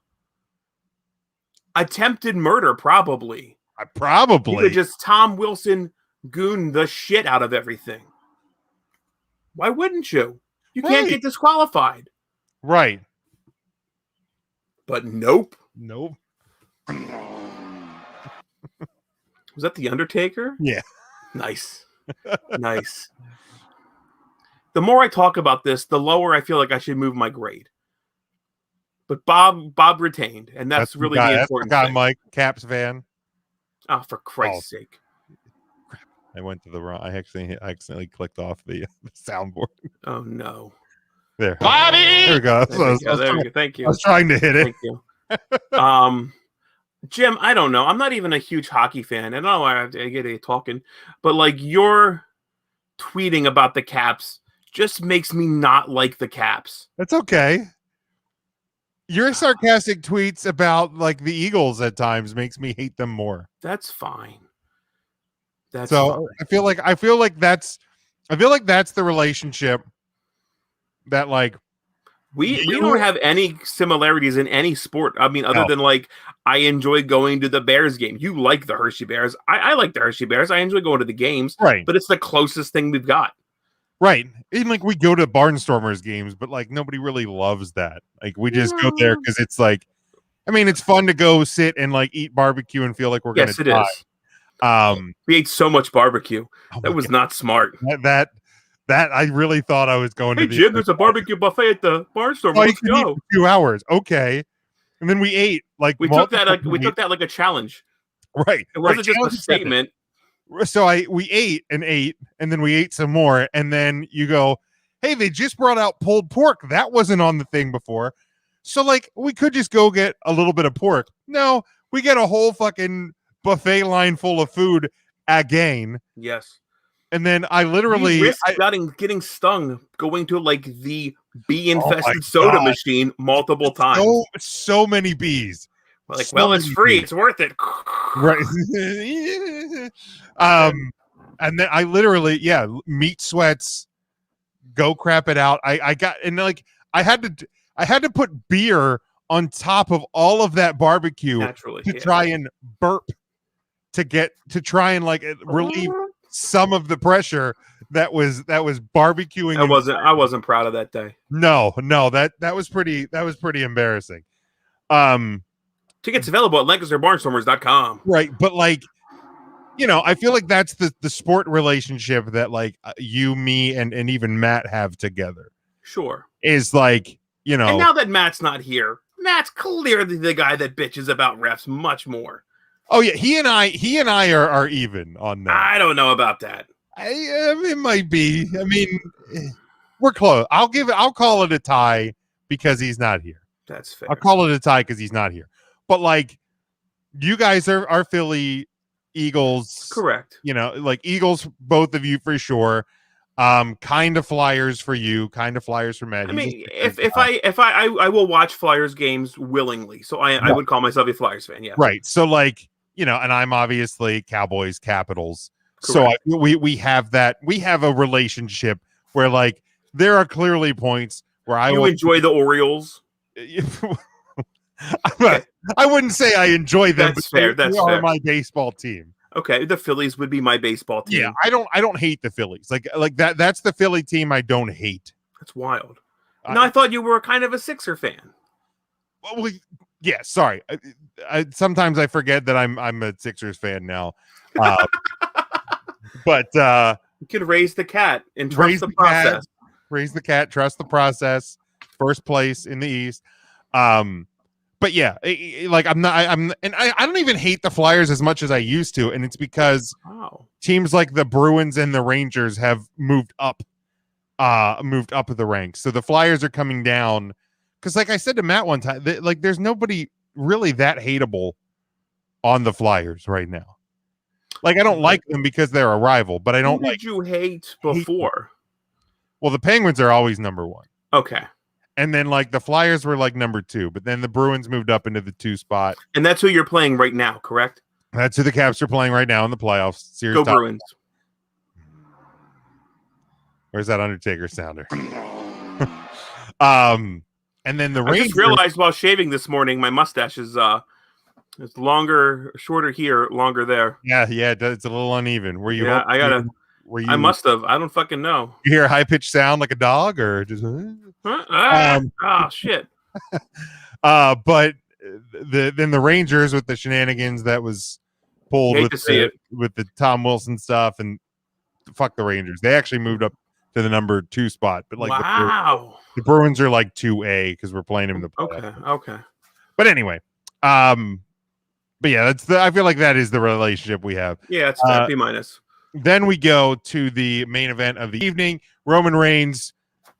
Attempted murder, probably. Probably. You could just Tom Wilson goon the shit out of everything. Why wouldn't you? You can't get disqualified. Right. But nope. Nope. Was that The Undertaker? Yeah. Nice. Nice. The more I talk about this, the lower I feel like I should move my grade. But Bob retained, and that's really the important thing. Mike, Caps fan. Oh, for Christ's sake. I went to the wrong. I accidentally clicked off the soundboard. Oh, no. There. Bobby! There we go. There we go. Thank you. I was trying to hit it. Thank you. Jim, I don't know. I'm not even a huge hockey fan. I don't know why I get a talking, but like your tweeting about the Caps just makes me not like the Caps. That's okay. Your sarcastic tweets about like the Eagles at times makes me hate them more. That's fine. That's so fine. I feel like that's the relationship that like we don't have any similarities in any sport. I mean, other than like I enjoy going to the Bears game. You like the Hershey Bears. I like the Hershey Bears. I enjoy going to the games. Right. But it's the closest thing we've got. Right. Even like we go to Barnstormers games, but like nobody really loves that. Like we just go there because it's like, I mean, it's fun to go sit and like eat barbecue and feel like we're going to die. Yes, it is. We ate so much barbecue. That was not smart. That I really thought I was going to. Hey, Jim, there's a barbecue buffet at the Barnstormer. Let's go. 2 hours. Okay. And then we ate like we took that like a challenge. Right. It wasn't just a statement. So we ate, and then we ate some more, and then you go, hey, they just brought out pulled pork. That wasn't on the thing before. So like we could just go get a little bit of pork. No, we get a whole fucking buffet line full of food again. Yes. And then I literally getting stung going to like the bee infested soda machine multiple times. So many bees. Like, so it's free. Bees. It's worth it. Right. And then I literally, meat sweats, go crap it out. I got, and like I had to put beer on top of all of that barbecue naturally to try and burp to try and like relieve some of the pressure that was barbecuing. I wasn't proud of that day. No, that was pretty embarrassing. Tickets available at LancasterBarnstormers.com. Right, but like, I feel like that's the sport relationship that like you, me, and even Matt have together. Sure. Is like, And now that Matt's not here, Matt's clearly the guy that bitches about refs much more. Oh yeah, he and I are even on that. I don't know about that. It might be. I mean, we're close. I'll call it a tie because he's not here. That's fair. I'll call it a tie because he's not here. But like, you guys are Philly Eagles, correct? You know, like Eagles, both of you for sure. Kind of Flyers for you, kind of Flyers for Matt. I mean, if I will watch Flyers games willingly, so I would call myself a Flyers fan. Yeah, right. So like, you know, and I'm obviously Cowboys, Capitals. Correct. So we have a relationship where like there are clearly points where I enjoy the Orioles. I wouldn't say I enjoy them. That's fair. That's they are fair. my baseball team. Okay, the Phillies would be my baseball team. Yeah, I don't hate the Phillies. Like that. That's the Philly team I don't hate. That's wild. No, I thought you were kind of a Sixer fan. Well, yeah. Sorry. I sometimes I forget that I'm a Sixers fan now. But you can raise the cat and trust the process. Raise the cat, trust the process. First place in the East. But yeah, like I don't even hate the Flyers as much as I used to, and it's because teams like the Bruins and the Rangers have moved up the ranks. So the Flyers are coming down because, like I said to Matt one time, like there's nobody really that hateable on the Flyers right now. Like I don't like them because they're a rival, but I don't like. Did you hate before? Well, the Penguins are always number one. Okay. And then like the Flyers were like number 2, but then the Bruins moved up into the 2 spot. And that's who you're playing right now, correct? That's who the Caps are playing right now in the playoffs. Series Go Bruins. Where's that Undertaker sounder? And then the Rangers. I just realized while shaving this morning, my mustache is longer, shorter here, longer there. Yeah, it's a little uneven. Were you? Yeah, I gotta. I must have. I don't fucking know. You hear a high pitched sound like a dog, or just? Oh shit. But then the Rangers with the shenanigans that was pulled with the Tom Wilson stuff, and fuck the Rangers. They actually moved up to the number 2 spot, but like the Bruins are like 2A because we're playing them in the playoffs. Okay. But anyway, but yeah, I feel like that is the relationship we have. Yeah, it's B minus. Then we go to the main event of the evening: Roman Reigns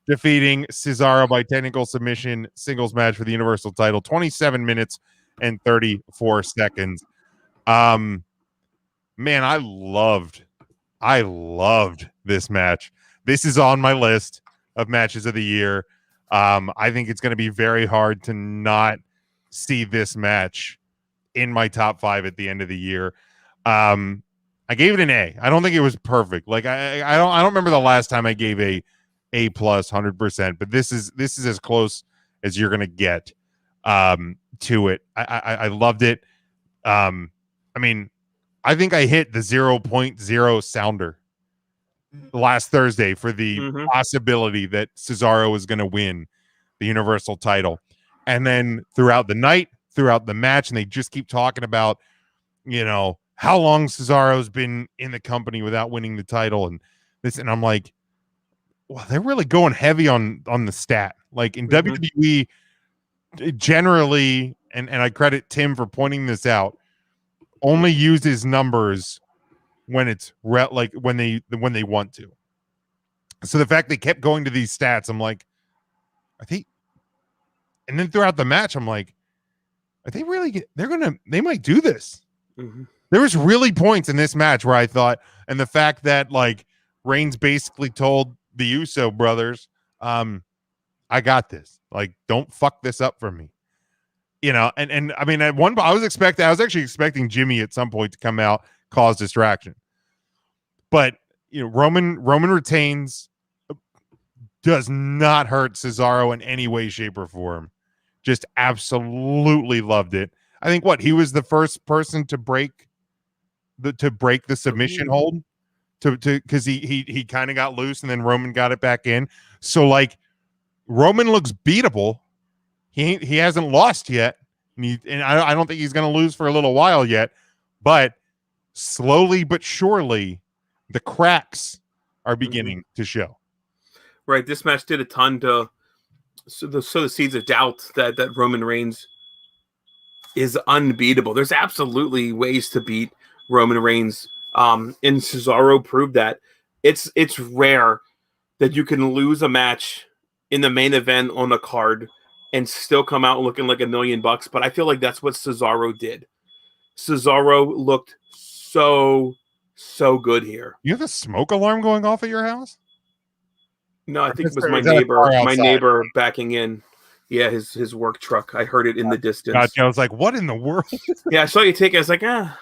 defeating Cesaro by technical submission singles match for the Universal title, 27 minutes and 34 seconds. Man, I loved this match. This is on my list of matches of the year. I think it's going to be very hard to not see this match in my top 5 at the end of the year. I gave it an A. I don't think it was perfect. Like I don't remember the last time I gave A+ 100%, but this is as close as you're gonna get to it. I loved it. I mean, I think I hit the 0.0 sounder last Thursday for the possibility that Cesaro was gonna win the Universal title. And then throughout the night, throughout the match, and they just keep talking about, you know, how long Cesaro's been in the company without winning the title and this, and I'm like, well, they're really going heavy on the stat. Like in WWE, generally, and I credit Tim for pointing this out, only uses numbers when it's when they want to. So the fact they kept going to these stats, I'm like, are they? And then throughout the match, I'm like, are they really? They might do this. There was really points in this match where I thought, and the fact that like Reigns basically told the Uso brothers, I got this. Like, don't fuck this up for me. You know, and I mean, at one point I was actually expecting Jimmy at some point to come out, cause distraction. But you know, Roman retains, does not hurt Cesaro in any way, shape, or form. Just absolutely loved it. I think he was the first person to break the submission hold because he kind of got loose and then Roman got it back in. So like Roman looks beatable. He hasn't lost yet, and I don't think he's going to lose for a little while yet. But slowly but surely, the cracks are beginning to show. Right, this match did a ton to the seeds of doubt that Roman Reigns is unbeatable. There's absolutely ways to beat Roman Reigns. And Cesaro proved that. It's rare that you can lose a match in the main event on the card and still come out looking like $1 million. But I feel like that's what Cesaro did. Cesaro looked so good here. You have a smoke alarm going off at your house? No, I think it was my neighbor backing in. Yeah, his work truck. I heard it in the distance. Gotcha. I was like, what in the world? Yeah, I saw you take it. I was like, yeah,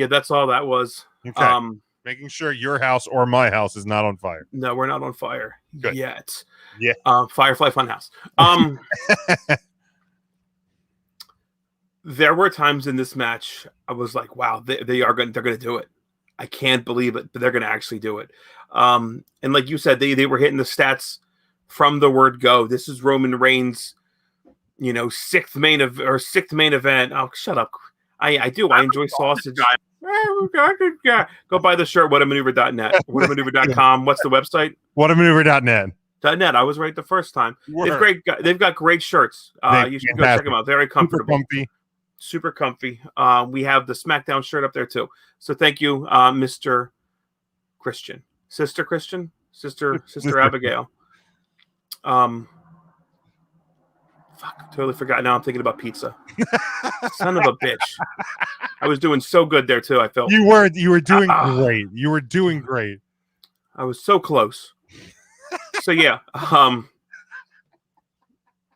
that's all that was. Okay. Making sure your house or my house is not on fire. No, we're not on fire yet. Yeah. Firefly Funhouse. There were times in this match I was like, wow, they're going to do it. I can't believe it, but they're going to actually do it. And like you said, they were hitting the stats from the word go. This is Roman Reigns, sixth main event. Oh, shut up. I do. I enjoy sausage. Go buy the shirt, whatamaneuver.net, whatamaneuver.com. What's the website? Whatamaneuver.net. .net. I was right the first time. They've got great shirts. You should go check them out. Very comfortable. Super comfy. We have the Smackdown shirt up there too. So thank you, Mr. Christian. Sister Christian? Sister Abigail. Fuck, totally forgot. Now I'm thinking about pizza. Son of a bitch. I was doing so good there too, I felt. You were doing great. You were doing great. I was so close. So yeah.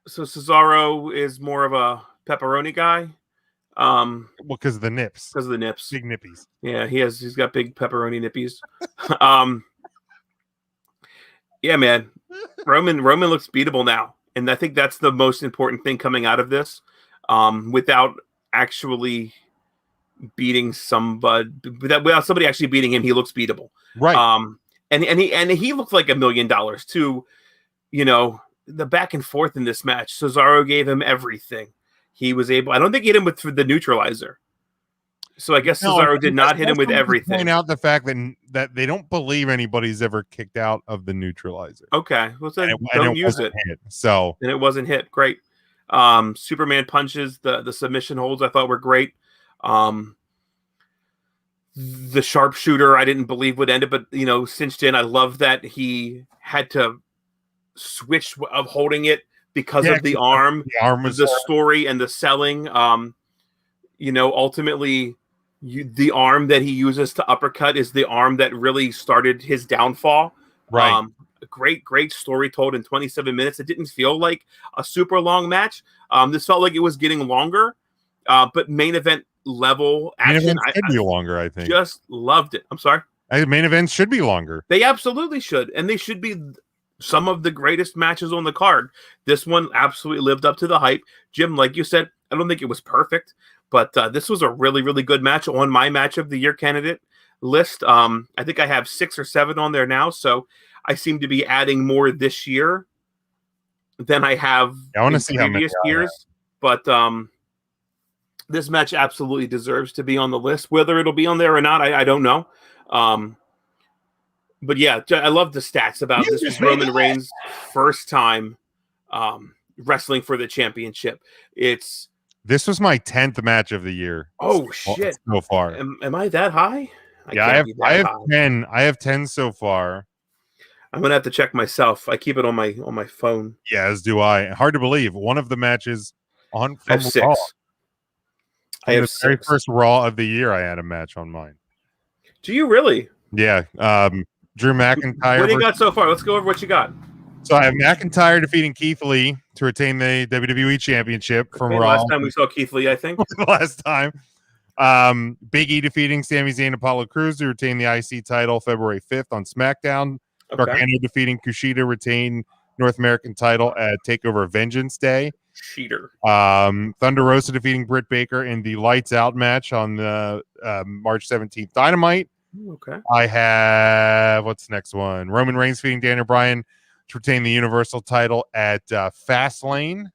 So Cesaro is more of a pepperoni guy. Well, because of the nips. Because of the nips. Big nippies. Yeah, he's got big pepperoni nippies. Yeah, man. Roman looks beatable now. And I think that's the most important thing coming out of this. Without actually beating somebody, without somebody actually beating him, he looks beatable. Right. And he looked like $1 million too. The back and forth in this match. Cesaro gave him everything. He was able. I don't think he hit him with the neutralizer. So I guess Cesaro did not hit him with everything. Point out the fact that they don't believe anybody's ever kicked out of the neutralizer. Okay, well, then don't use it. And it wasn't hit. Great. Superman punches, the submission holds I thought were great. The sharpshooter I didn't believe would end it, but cinched in. I love that he had to switch of holding it because of the arm. The arm was the story and the selling. Ultimately, the arm that he uses to uppercut is the arm that really started his downfall. Right. Great story told in 27 minutes. It didn't feel like a super long match. This felt like it was getting longer, but main event level action. Should be longer, I think. Just loved it. I'm sorry. Main events should be longer. They absolutely should, and they should be some of the greatest matches on the card. This one absolutely lived up to the hype. Jim, like you said, I don't think it was perfect, but this was a really, really good match on my match of the year candidate list. I think I have 6 or 7 on there now, so I seem to be adding more this year than I have in previous years. But this match absolutely deserves to be on the list. Whether it'll be on there or not, I don't know. But yeah, I love the stats about this was Roman Reigns' first time wrestling for the championship. This was my 10th match of the year. Oh shit! So far, am I that high? I have 10. I have 10 so far. I'm gonna have to check myself. I keep it on my phone. Yeah, as do I. Hard to believe. One of the matches on from Raw. I have the very first Raw of the year. I had a match on mine. Do you really? Yeah. Drew McIntyre. What do you got so far? Let's go over what you got. So I have McIntyre defeating Keith Lee to retain the WWE Championship from Raw. Last time we saw Keith Lee, I think. Last time. Big E defeating Sami Zayn and Apollo Crews to retain the IC title February 5th on SmackDown. Okay. Gargano defeating Kushida retain North American title at TakeOver Vengeance Day. Cheater. Thunder Rosa defeating Britt Baker in the Lights Out match on the March 17th Dynamite. Okay. I have what's the next one? Roman Reigns defeating Daniel Bryan to retain the Universal title at Fastlane.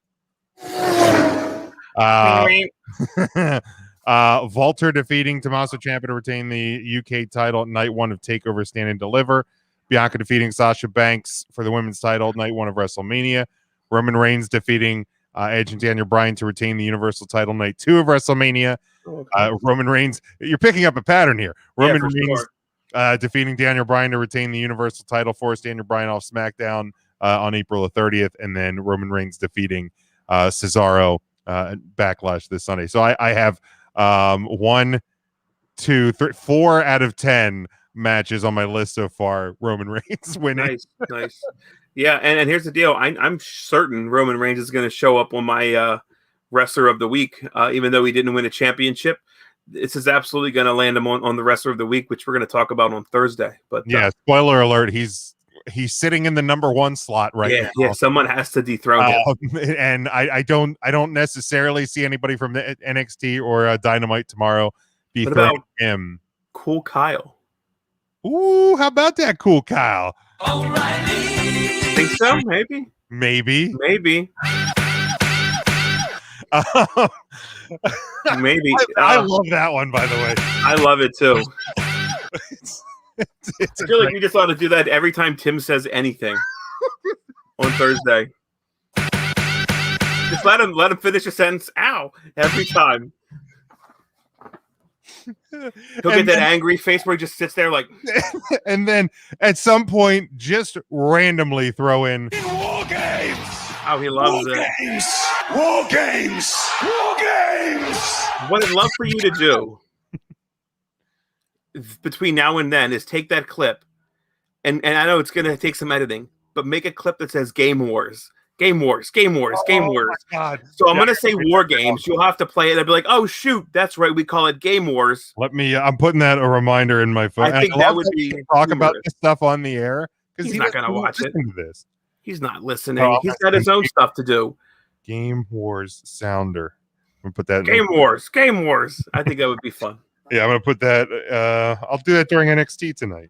Walter defeating Tommaso Ciampa to retain the UK title at night 1 of TakeOver Stand and Deliver. Bianca defeating Sasha Banks for the women's title night 1 of WrestleMania. Roman Reigns defeating Edge and Daniel Bryan to retain the Universal title night 2 of WrestleMania. Roman Reigns, you're picking up a pattern here. Roman Reigns defeating Daniel Bryan to retain the Universal title, forced Daniel Bryan off SmackDown on April the 30th, and then Roman Reigns defeating Cesaro Backlash this Sunday. So I have 1, 2, 3, 4 out of 10 matches on my list so far. Roman Reigns winning. Nice. Yeah, and here's the deal. I'm certain Roman Reigns is going to show up on my Wrestler of the Week, even though he didn't win a championship. This is absolutely going to land him on the Wrestler of the Week, which we're going to talk about on Thursday. But yeah, spoiler alert, he's sitting in the number 1 slot right now. Yeah, someone has to dethrone him. And I don't necessarily see anybody from the NXT or Dynamite tomorrow dethroning him. Cool Kyle. Ooh, how about that, Cool Kyle? Think so? Maybe. Maybe. Maybe. I love that one, by the way. I love it too. I feel like we just ought to do that every time Tim says anything on Thursday. Just let him finish a sentence. Ow! Every time. He'll get that angry face where he just sits there like. And then at some point, just randomly throw in War games. Oh, he loves War it. Games. War games. War games. What I'd love for you to do between now and then is take that clip, and I know it's going to take some editing, but make a clip that says Game Wars. Game Wars, Game Wars, Game Wars. So I'm going to say War Games. You'll have to play it. I'll be like, oh, shoot, that's right. We call it Game Wars. I'm putting that a reminder in my phone. I think that would be talk about this stuff on the air because he's not going to watch it. This. He's not listening. He's got his own stuff to do. Game Wars sounder. I'm gonna put that. Game Wars. Game Wars. I think that would be fun. Yeah, I'm gonna put that. I'll do that during NXT tonight.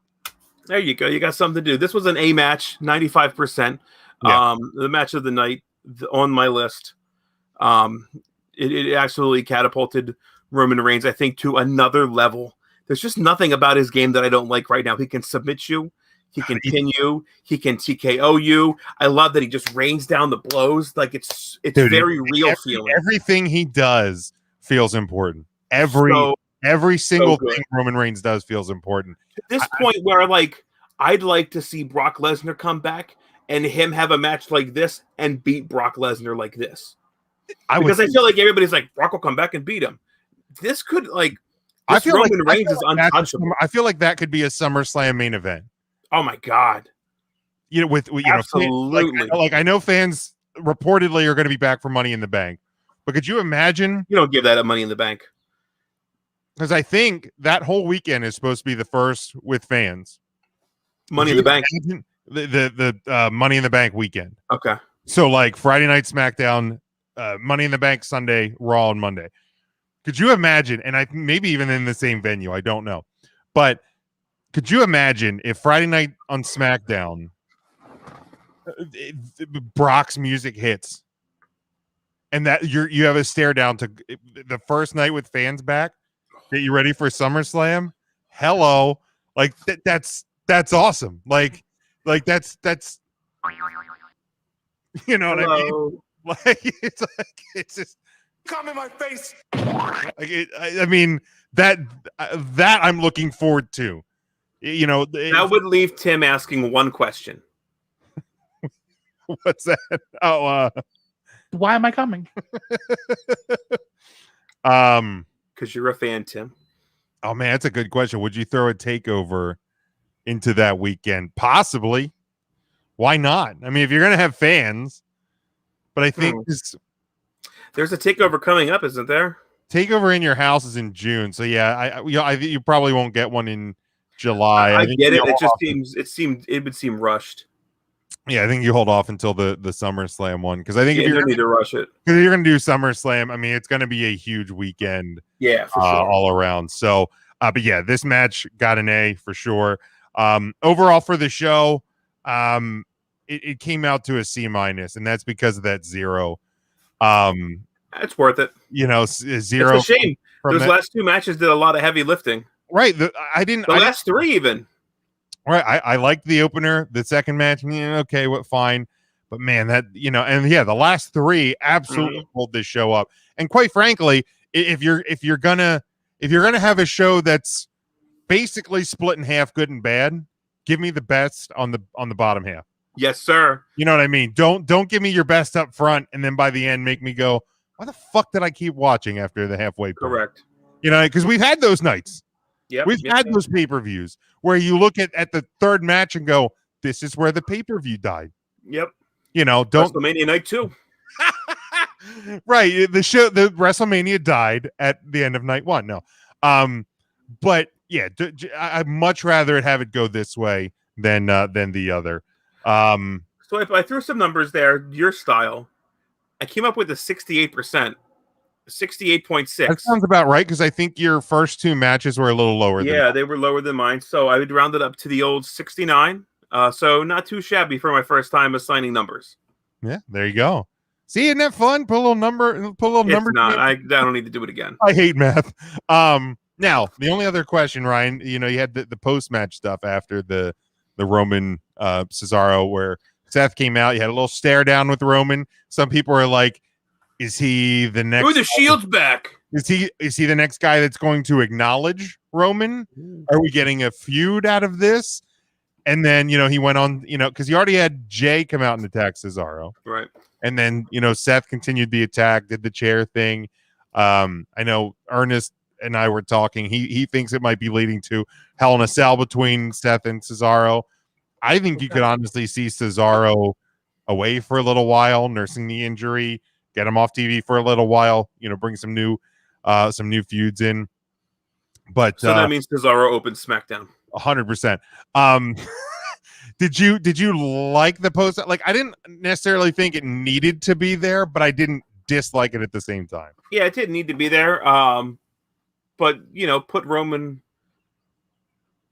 There you go. You got something to do. This was an A match, 95%. Yeah. The match of the night on my list. It absolutely catapulted Roman Reigns, I think, to another level. There's just nothing about his game that I don't like right now. He can submit you. He can pin you. He can TKO you. I love that he just rains down the blows. Like it's Dude, very real feeling. Everything he does feels important. Every single thing Roman Reigns does feels important. To this point where like I'd like to see Brock Lesnar come back and him have a match like this and beat Brock Lesnar like this. Because I feel like everybody's like, Brock will come back and beat him. This could like I feel Roman like Reigns is untouchable. I feel like that could be a SummerSlam main event. Oh my God. You know, with you absolutely. know, like I know fans reportedly are going to be back for Money in the Bank, but could you imagine? You don't give that a Money in the Bank because I think that whole weekend is supposed to be the first with fans. Money in the Bank, the Money in the Bank weekend. Okay, so like Friday night SmackDown, Money in the Bank Sunday, Raw on Monday. Could you imagine? And I maybe even in the same venue. I don't know, but. Could you imagine if Friday night on SmackDown, Brock's music hits, and that you have a stare down to the first night with fans back? Get you ready for SummerSlam? Hello, like that's awesome. Like that's you know what I mean? Like it's just come in my face. Like I mean that I'm looking forward to. You know, that would leave Tim asking one question. What's that? Oh, why am I coming? Because you're a fan, Tim. Oh man, that's a good question. Would you throw a takeover into that weekend? Possibly. Why not? I mean, if you're gonna have fans, but I think there's a takeover coming up, isn't there? Takeover in your house is in June, so yeah, you probably won't get one in July. I get it. It would seem rushed. Yeah, I think you hold off until the SummerSlam one because I think if you need to rush it, because you're going to do SummerSlam, I mean it's going to be a huge weekend. Yeah, for sure. All around. So, but yeah, this match got an A for sure. Overall for the show, it came out to a C-, and that's because of that 0. It's worth it. You know, 0. It's a shame. Those last 2 matches did a lot of heavy lifting. Right. The last 3 even. Right. I liked the opener. The second match, okay, fine. But man, that, and yeah, the last three absolutely pulled this show up. And quite frankly, if you're gonna have a show that's basically split in half, good and bad, give me the best on the bottom half. Yes, sir. You know what I mean? Don't give me your best up front and then by the end make me go, why the fuck did I keep watching after the halfway point? Correct. Because we've had those nights. Yep, we've had those pay-per-views where you look at the third match and go, this is where the pay-per-view died. Yep. Don't WrestleMania night 2. Right. The WrestleMania died at the end of night 1. No. But yeah, I'd much rather have it go this way than the other. So if I threw some numbers there, your style, I came up with a 68%, 68.6. That sounds about right, because I think your first two matches were a little lower. Yeah, they were lower than mine. So I would round it up to the old 69. So not too shabby for my first time assigning numbers. Yeah, there you go. See, isn't that fun? Put a little number. It's not. I don't need to do it again. I hate math. Now the only other question, Ryan, you had the post match stuff after the Roman Cesaro, where Seth came out. You had a little stare down with Roman. Some people are like, is he the next? Ooh, the Shield's back. Is he the next guy that's going to acknowledge Roman? Are we getting a feud out of this? And then, he went on, because he already had Jay come out and attack Cesaro. Right. And then, Seth continued the attack, did the chair thing. I know Ernest and I were talking. He thinks it might be leading to Hell in a Cell between Seth and Cesaro. I think you could honestly see Cesaro away for a little while, nursing the injury, get him off TV for a little while, bring some new feuds in. But so that means Cesaro opens SmackDown. 100%. Did you like the post? Like, I didn't necessarily think it needed to be there, but I didn't dislike it at the same time. Yeah, it didn't need to be there. But put Roman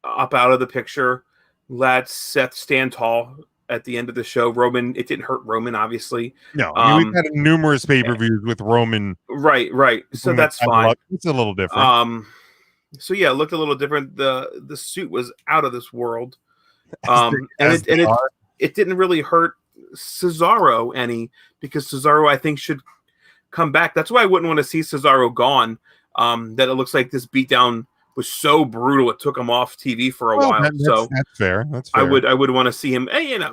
up out of the picture. Let Seth stand tall at the end of the show. Roman, it didn't hurt Roman, obviously. No, we've had numerous pay-per-views with Roman. Right. So that's fine. It's a little different. So yeah, it looked a little different. The suit was out of this world. It didn't really hurt Cesaro any, because Cesaro, I think, should come back. That's why I wouldn't want to see Cesaro gone. That it looks like this beatdown was so brutal it took him off TV for a while. That's fair. That's fair. I would want to see him.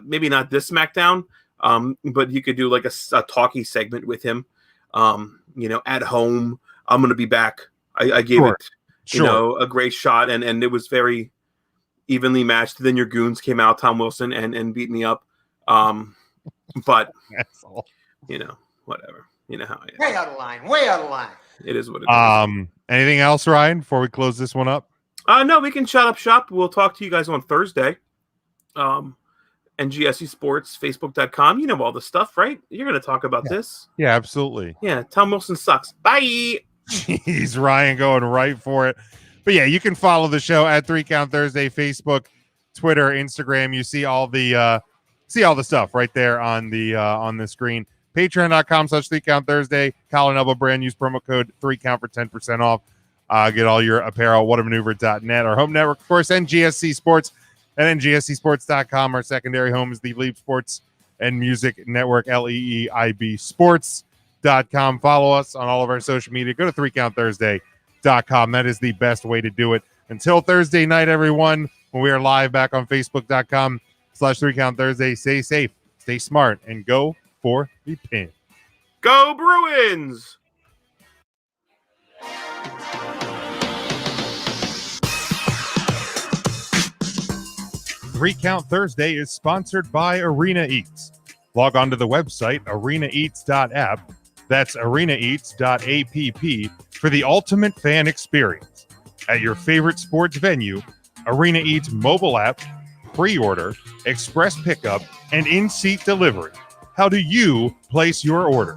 Maybe not this SmackDown. But you could do like a talkie segment with him. At home, I'm going to be back. I gave it. A great shot, and it was very evenly matched. Then your goons came out, Tom Wilson, and beat me up. But whatever. You know how it is. Way out of line. It is what it is. Anything else, Ryan, before we close this one up? No, we can shut up shop. We'll talk to you guys on Thursday. NGSE Sports, Facebook.com. You know all the stuff, right? You're going to talk about this. Yeah, absolutely. Yeah, Tom Wilson sucks. Bye. Jeez, Ryan going right for it. But yeah, you can follow the show at 3 Count Thursday, Facebook, Twitter, Instagram. You see all the stuff right there on the screen. Patreon.com/3 Count Thursday. Colin Elbow brand, use promo code 3Count for 10% off. Get all your apparel, whatamaneuver.net. Our home network, of course, NGSC Sports and NGSCSports.com. Our secondary home is the Leap Sports and Music Network, LEEIB Sports.com. Follow us on all of our social media. Go to 3CountThursday.com. That is the best way to do it. Until Thursday night, everyone, when we are live back on Facebook.com/3 Count Thursday. Stay safe, stay smart, and go for the pin. Go Bruins! Three Count Thursday is sponsored by Arena Eats. Log on to the website arenaeats.app. That's arenaeats.app for the ultimate fan experience. At your favorite sports venue, Arena Eats mobile app, pre-order, express pickup, and in-seat delivery. How do you place your order?